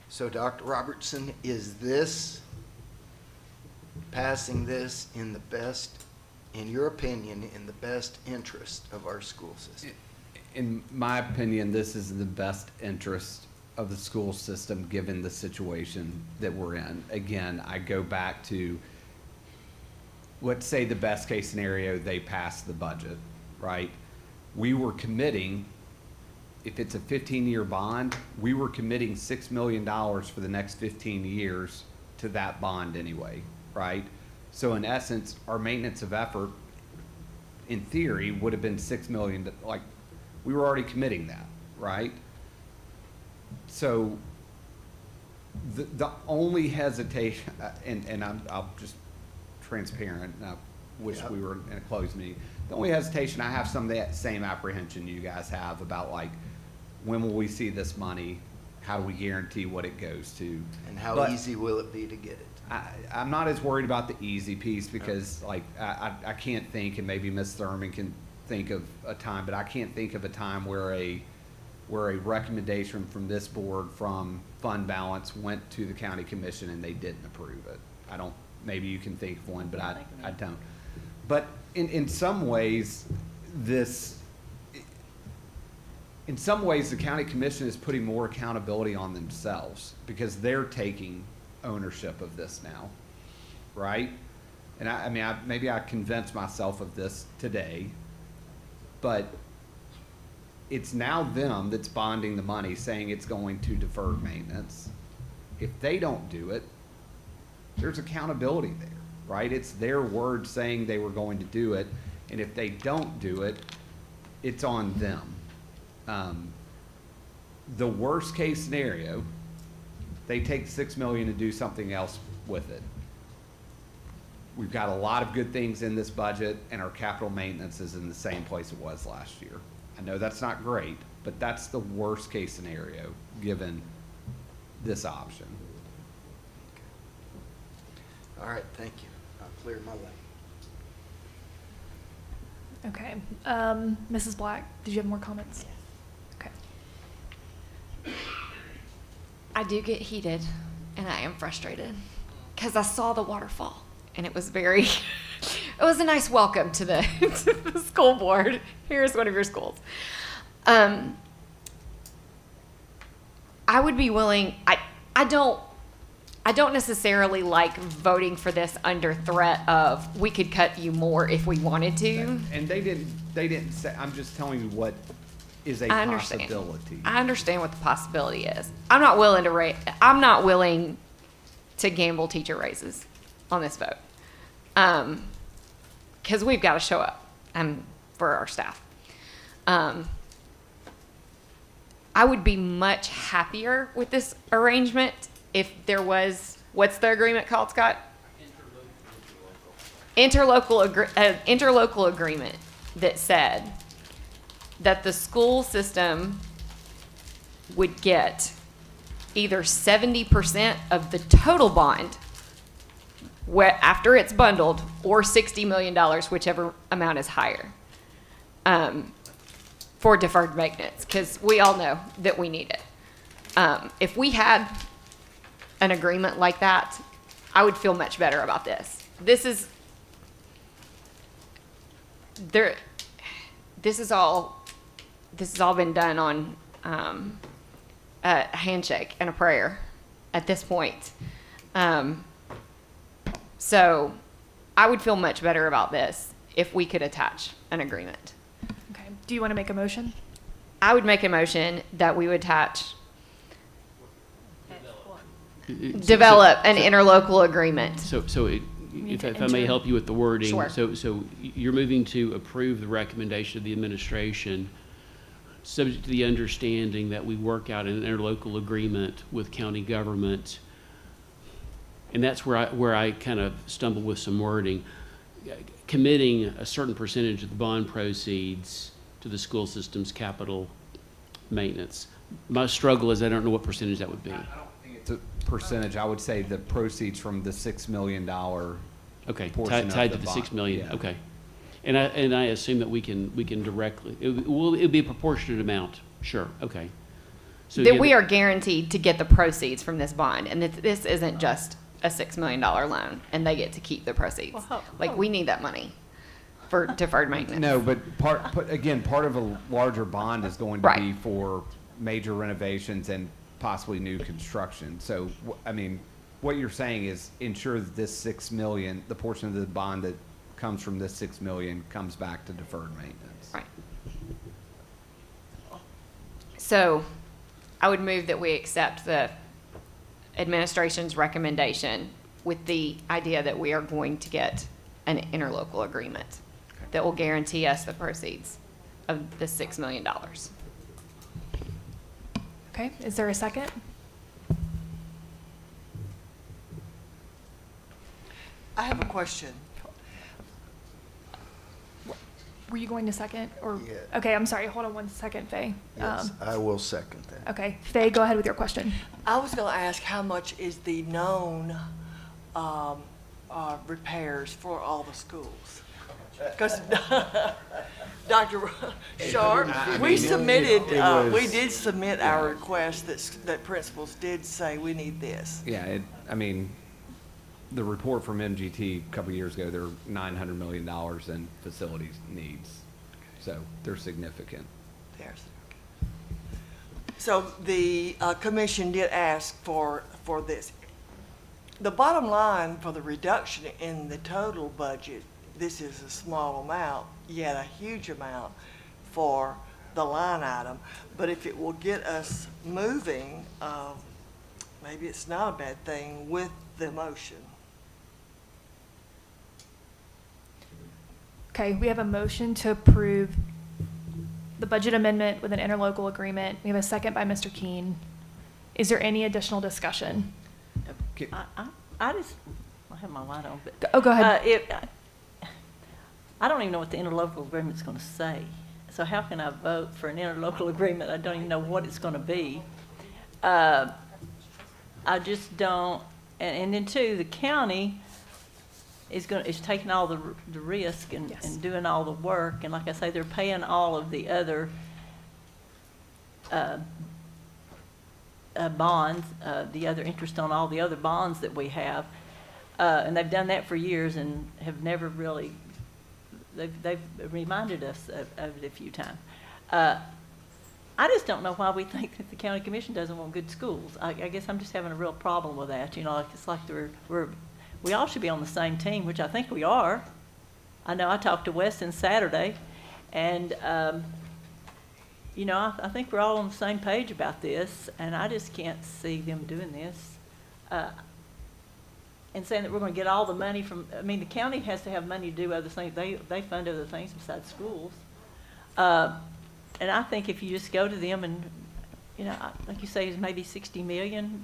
So, Dr. Robertson, is this, passing this in your opinion, in the best interest of our school system? In my opinion, this is in the best interest of the school system, given the situation that we're in. Again, I go back to, let's say the best case scenario, they pass the budget, right? We were committing, if it's a 15-year bond, we were committing $6 million for the next 15 years to that bond anyway, right? So in essence, our maintenance of effort, in theory, would have been $6 million. Like, we were already committing that, right? So the only hesitation, and I'll just transparent, and I wish we were in a closed meeting. The only hesitation, I have some of that same apprehension you guys have about, like, when will we see this money? How do we guarantee what it goes to? And how easy will it be to get it? I'm not as worried about the easy piece, because like I can't think, and maybe Ms. Thurman can think of a time, but I can't think of a time where a recommendation from this board from fund balance went to the county commission and they didn't approve it. I don't, maybe you can think of one, but I don't. But in some ways, in some ways, the county commission is putting more accountability on themselves, because they're taking ownership of this now, right? And I mean, maybe I convinced myself of this today, but it's now them that's bonding the money, saying it's going to deferred maintenance. If they don't do it, there's accountability there, right? It's their word saying they were going to do it, and if they don't do it, it's on them. The worst case scenario, they take $6 million and do something else with it. We've got a lot of good things in this budget, and our capital maintenance is in the same place it was last year. I know that's not great, but that's the worst case scenario given this option. All right, thank you. I'll clear my lane. Okay. Mrs. Black, did you have more comments? Okay. I do get heated, and I am frustrated because I saw the waterfall, and it was it was a nice welcome to the, to the school board. Here's one of your schools. I would be willing, I don't necessarily like voting for this under threat of, we could cut you more if we wanted to. And they didn't say, I'm just telling you what is a possibility. I understand what the possibility is. I'm not willing to gamble teacher raises on this vote. Because we've got to show up for our staff. I would be much happier with this arrangement if there was, what's the agreement called, Scott? Interlocal agreement that said that the school system would get either 70% of the total bond after it's bundled, or $60 million, whichever amount is higher, for deferred maintenance, because we all know that we need it. If we had an agreement like that, I would feel much better about this. This is all been done on a handshake and a prayer at this point. So I would feel much better about this if we could attach an agreement. Okay. Do you want to make a motion? I would make a motion that we would attach, develop an interlocal agreement. If I may help you with the wording. Sure. So you're moving to approve the recommendation of the administration, subject to the understanding that we work out an interlocal agreement with county government. And that's where I kind of stumble with some wording. Committing a certain percentage of the bond proceeds to the school system's capital maintenance. My struggle is I don't know what percentage that would be. I don't think it's a percentage. I would say the proceeds from the $6 million Okay, portion tied of to the the $6 million. Yeah. Okay, and I assume that we can directly. It'll be a proportionate amount. Sure. Okay. So That again, we are guaranteed to get the proceeds from this bond, and that this isn't just a $6 million loan, and they get to keep the proceeds. Like, we need that money for deferred maintenance. No, but part of a larger bond is going to Right. be for major renovations and possibly new construction. So, I mean, what you're saying is ensure that this $6 million, the portion of the bond that comes from this $6 million, comes back to deferred maintenance. Right. So, I would move that we accept the administration's recommendation with the idea that we are going to get an interlocal agreement that will guarantee us the proceeds of the $6 million. Okay. Is there a second? I have a question. Were you going to second or? Yeah. Okay. I'm sorry. Hold on one second, Faye. Yes, I will second that. Okay. Faye, go ahead with your question. I was going to ask how much is the known repairs for all the schools? Because Dr. Sharp, we submitted, we did submit our request that principals did say we need this. Yeah, I mean, the report from MGT a couple of years ago, they're $900 million in facilities needs. So they're significant. So the commission did ask for this. The bottom line for the reduction in the total budget, this is a small amount, yet a huge amount for the line item. But if it will get us moving, maybe it's not a bad thing with the motion. Okay. We have a motion to approve the budget amendment with an interlocal agreement. We have a second by Mr. Keene. Is there any additional discussion? I have my light on, but. Oh, go ahead. I don't even know what the interlocal agreement's gonna say. So how can I vote for an interlocal agreement? I don't even know what it's gonna be. I just don't, and then too, the county is taking all the risk and doing all the work. And like I say, they're paying all of the other bonds, the other interest on all the other bonds that we have. And they've done that for years and have never really, they've reminded us of it a few times. I just don't know why we think that the county commission doesn't want good schools. I guess I'm just having a real problem with that. You know, like it's like we all should be on the same team, which I think we are. I know I talked to Weston Saturday, and you know, I think we're all on the same page about this, and I just can't see them doing this. And saying that we're going to get all the money from, I mean, the county has to have money to do other things. They fund other things besides schools. And I think if you just go to them and, you know, like you say, it's maybe 60 million,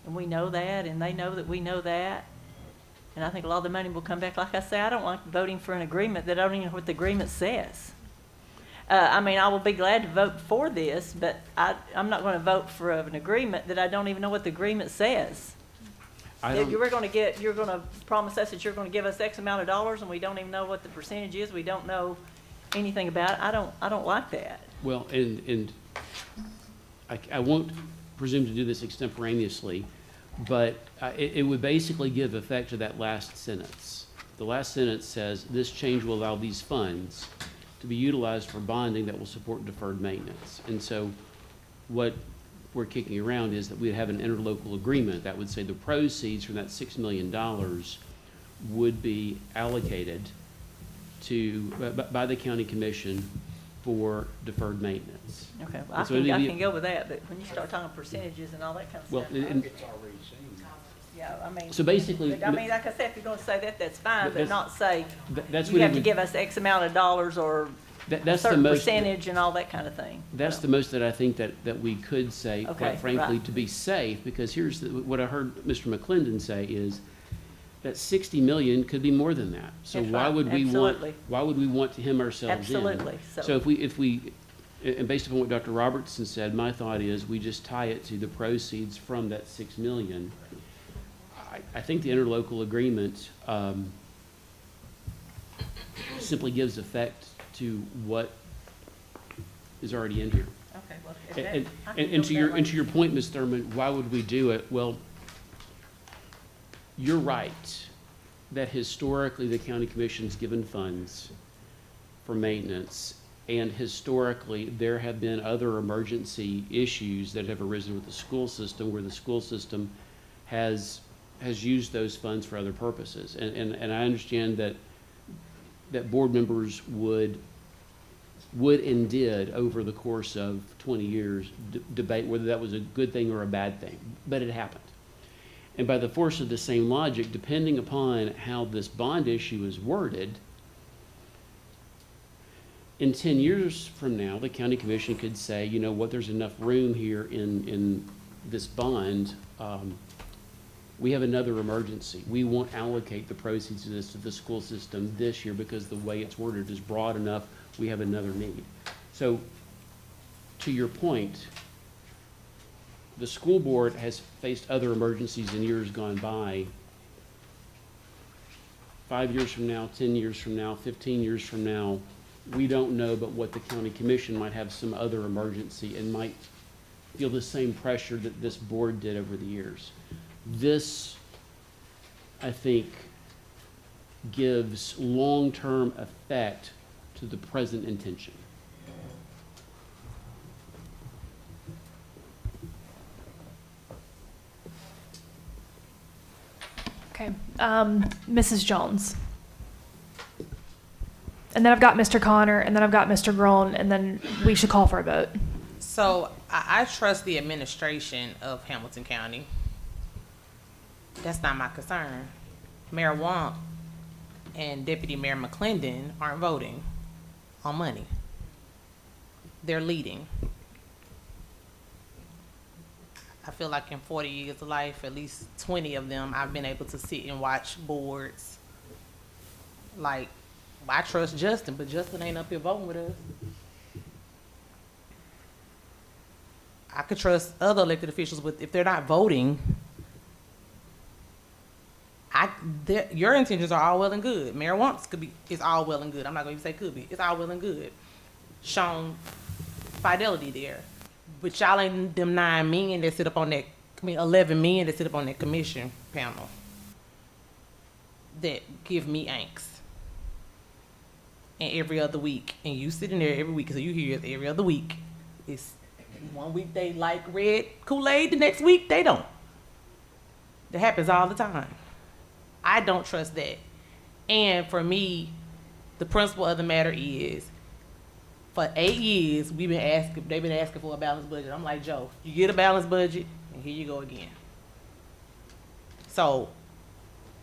and we know that, and they know that we know that. And I think a lot of the money will come back. Like I say, I don't like voting for an agreement that I don't even know what the agreement says. I mean, I will be glad to vote for this, but I'm not going to vote for an agreement that I don't even know what the agreement says. That you're gonna promise us that you're gonna give us X amount of dollars and we don't even know what the percentage is, we don't know anything about it. I don't like that. Well, and I won't presume to do this extemporaneously, but it would basically give effect to that last sentence. The last sentence says, this change will allow these funds to be utilized for bonding that will support deferred maintenance. And so what we're kicking around is that we'd have an interlocal agreement that would say the proceeds from that $6 million would be allocated to, by the county commission for deferred maintenance. Okay, well, And so it'd I be- can go with that, but when you start talking percentages and all that kind of Well, stuff. and- Yeah, I mean. So basically- I mean, like I said, if you're gonna say that, that's fine, but That's- not say, that's you what it have to would- give us X amount of dollars or a that's the certain most- percentage and all that kind of thing. That's the most that I think that we could say, Okay, quite frankly, right. to be safe, because here's what I heard Mr. McClendon say is that 60 million could be more than that. So That's why right, would we want, absolutely. why would we want to hem ourselves in? Absolutely, So so- if we, and based upon what Dr. Robertson said, my thought is we just tie it to the proceeds from that 6 million. I think the interlocal agreement simply gives effect to what is already in here. Okay, well, if that- And, I can and go to that your, way. and to your point, Ms. Thurman, why would we do it? Well, you're right, that historically, the county commission's given funds for maintenance, and historically, there have been other emergency issues that have arisen with the school system, where the school system has used those funds for other purposes. And I understand that board members would and did, over the course of 20 years, debate whether that was a good thing or a bad thing, but it happened. And by the force of the same logic, depending upon how this bond issue is worded, in 10 years from now, the county commission could say, you know what, there's enough room here in this bond. We have another emergency. We won't allocate the proceeds of this to the school system this year because the way it's worded is broad enough. We have another need. So, to your point, the school board has faced other emergencies in years gone by. 5 years from now, 10 years from now, 15 years from now, we don't know, but what the county commission might have some other emergency and might feel the same pressure that this board did over the years. This, I think, gives long-term effect to the present intention. Okay, Mrs. Jones. And then I've got Mr. Connor, and then I've got Mr. Groen, and then we should call for a vote. So I trust the administration of Hamilton County. That's not my concern. Mayor Womp and Deputy Mayor McClendon aren't voting on money. They're leading. I feel like in 40 years of life, at least 20 of them, I've been able to sit and watch boards. Like, I trust Justin, but Justin ain't up here voting with us. I could trust other elected officials, but if they're not voting, your intentions are all well and good. Mayor Wants is all well and good. I'm not going to say could be. It's all well and good. Shown fidelity there. But y'all ain't them 9 million that sit up on that, 11 million that sit up on that commission panel that give me angst. And every other week, and you sitting there every week, so you hear it every other week. It's 1 week they like red Kool-Aid, the next week they don't. That happens all the time. I don't trust that. And for me, the principle of the matter is, for 8 years, they've been asking for a balanced budget. I'm like, Joe, you get a balanced budget, and here you go again. So,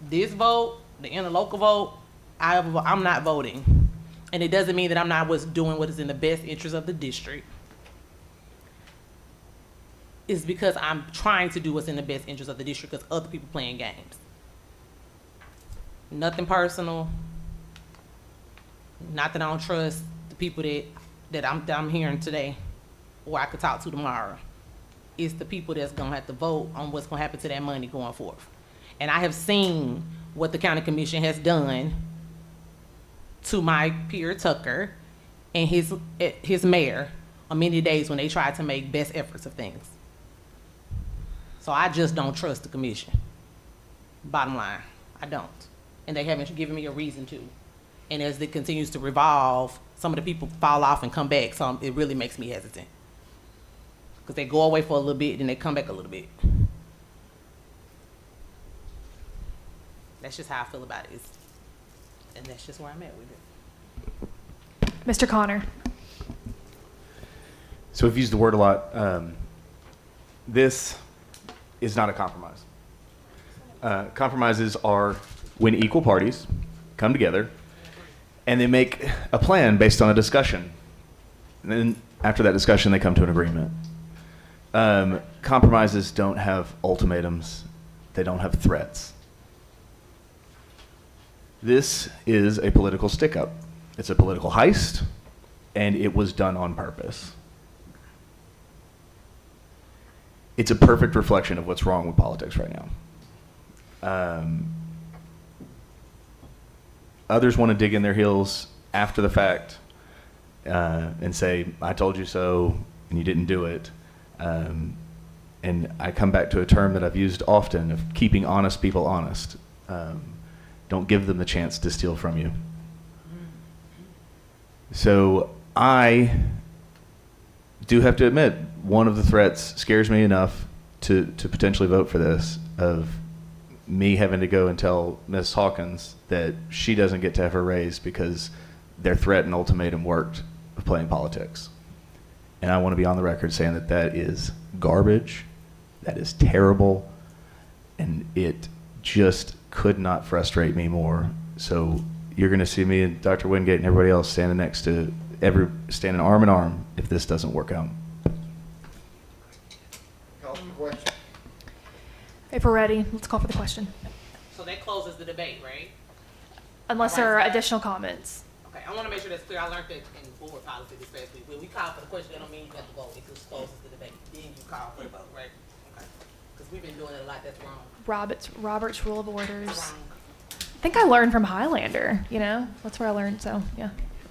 this vote, the interlocal vote, I'm not voting. And it doesn't mean that I'm not doing what is in the best interest of the district. It's because I'm trying to do what's in the best interest of the district because other people playing games. Nothing personal. Not that I don't trust the people that I'm hearing today or I could talk to tomorrow. It's the people that's gonna have to vote on what's gonna happen to that money going forth. And I have seen what the county commission has done to my peer Tucker and his mayor on many days when they tried to make best efforts of things. So I just don't trust the commission. Bottom line, I don't. And they haven't given me a reason to. And as it continues to revolve, some of the people fall off and come back, so it really makes me hesitant. Because they go away for a little bit, then they come back a little bit. That's just how I feel about it. And that's just where I'm at with it. Mr. Connor. So we've used the word a lot. This is not a compromise. Compromises are when equal parties come together and they make a plan based on a discussion. And then after that discussion, they come to an agreement. Compromises don't have ultimatums. They don't have threats. This is a political stick-up. It's a political heist, and it was done on purpose. It's a perfect reflection of what's wrong with politics right now. Others want to dig in their heels after the fact and say, I told you so, and you didn't do it. And I come back to a term that I've used often of keeping honest people honest. Don't give them the chance to steal from you. So I do have to admit, one of the threats scares me enough to potentially vote for this, of me having to go and tell Ms. Hawkins that she doesn't get to have her raise because their threat and ultimatum worked of playing politics. And I want to be on the record saying that that is garbage, that is terrible, and it just could not frustrate me more. So you're going to see me and Dr. Wingate and everybody else standing arm in arm if this doesn't work out. Call for the question. If we're ready, let's call for the question. So that closes the debate, right? Unless there are additional comments. Okay, I want to make sure that's clear. I learned that in board policy this past week. When we call for the question, that don't mean you have to vote. It just closes the debate. Then you call for the vote, right? Okay. Because we've been doing it a lot. That's wrong. Robert's Rule of Orders. I think I learned from Highlander, you know? That's where I learned, so, yeah.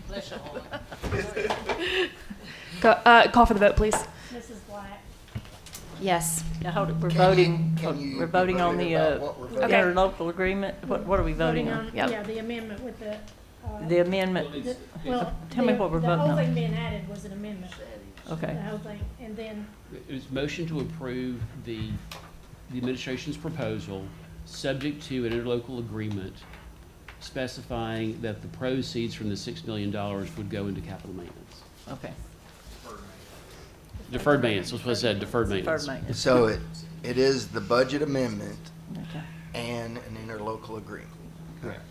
Bless your heart. Call for the vote, please. Mrs. Black. Yes. Now, hold it. We're Can voting, you we're voting on the about what we're voting on? interlocal agreement. What are we voting on? Yep. Yeah, the amendment with the. The amendment. Well, Tell me what we're voting The whole on. thing being added was an amendment. Okay. The whole thing, and then, It was motion to approve the administration's proposal, subject to an interlocal agreement specifying that the proceeds from the $6 million would go into capital maintenance. Okay. Deferred maintenance, was what I said, deferred maintenance. Deferred maintenance. So it is the budget amendment Okay. and an interlocal agreement. Correct.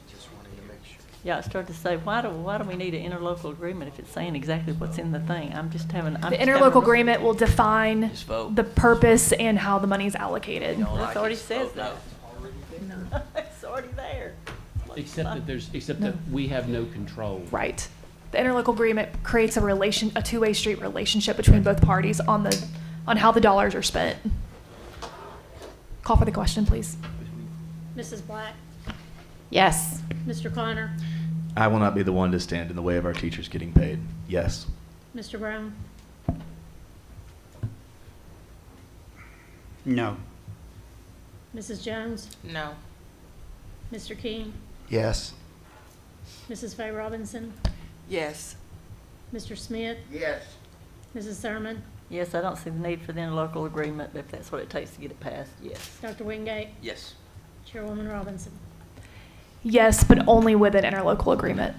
Just wanted to make sure. Yeah, I started to say, why do we need an interlocal agreement if it's saying exactly what's in the thing? I'm just having. The interlocal agreement will define Just vote. the purpose and how the money is allocated. Don't It like already it, says vote no. that. It's already there. Except that we have no control. Right. The interlocal agreement creates a two-way street relationship between both parties on how the dollars are spent. Call for the question, please. Mrs. Black, Yes. Mr. Connor, I will not be the one to stand in the way of our teachers getting paid. Yes. Mr. Brown, No. Mrs. Jones, No. Mr. King, Yes. Mrs. Faye Robinson, Yes. Mr. Smith, Yes. Mrs. Thurman, Yes, I don't see the need for the interlocal agreement, but if that's what it takes to get it passed, yes. Dr. Wingate, Yes. Chairwoman Robinson. Yes, but only with an interlocal agreement.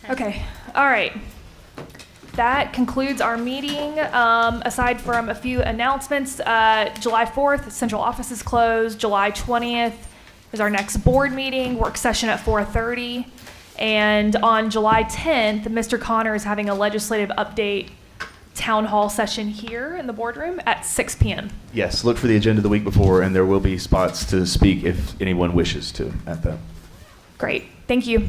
Okay, all right. That concludes our meeting. Aside from a few announcements, July 4th, central office is closed. July 20th is our next board meeting, work session at 4:30. And on July 10th, Mr. Connor is having a legislative update town hall session here in the boardroom at 6 p.m. Yes, look for the agenda the week before, and there will be spots to speak if anyone wishes to at that. Great, thank you.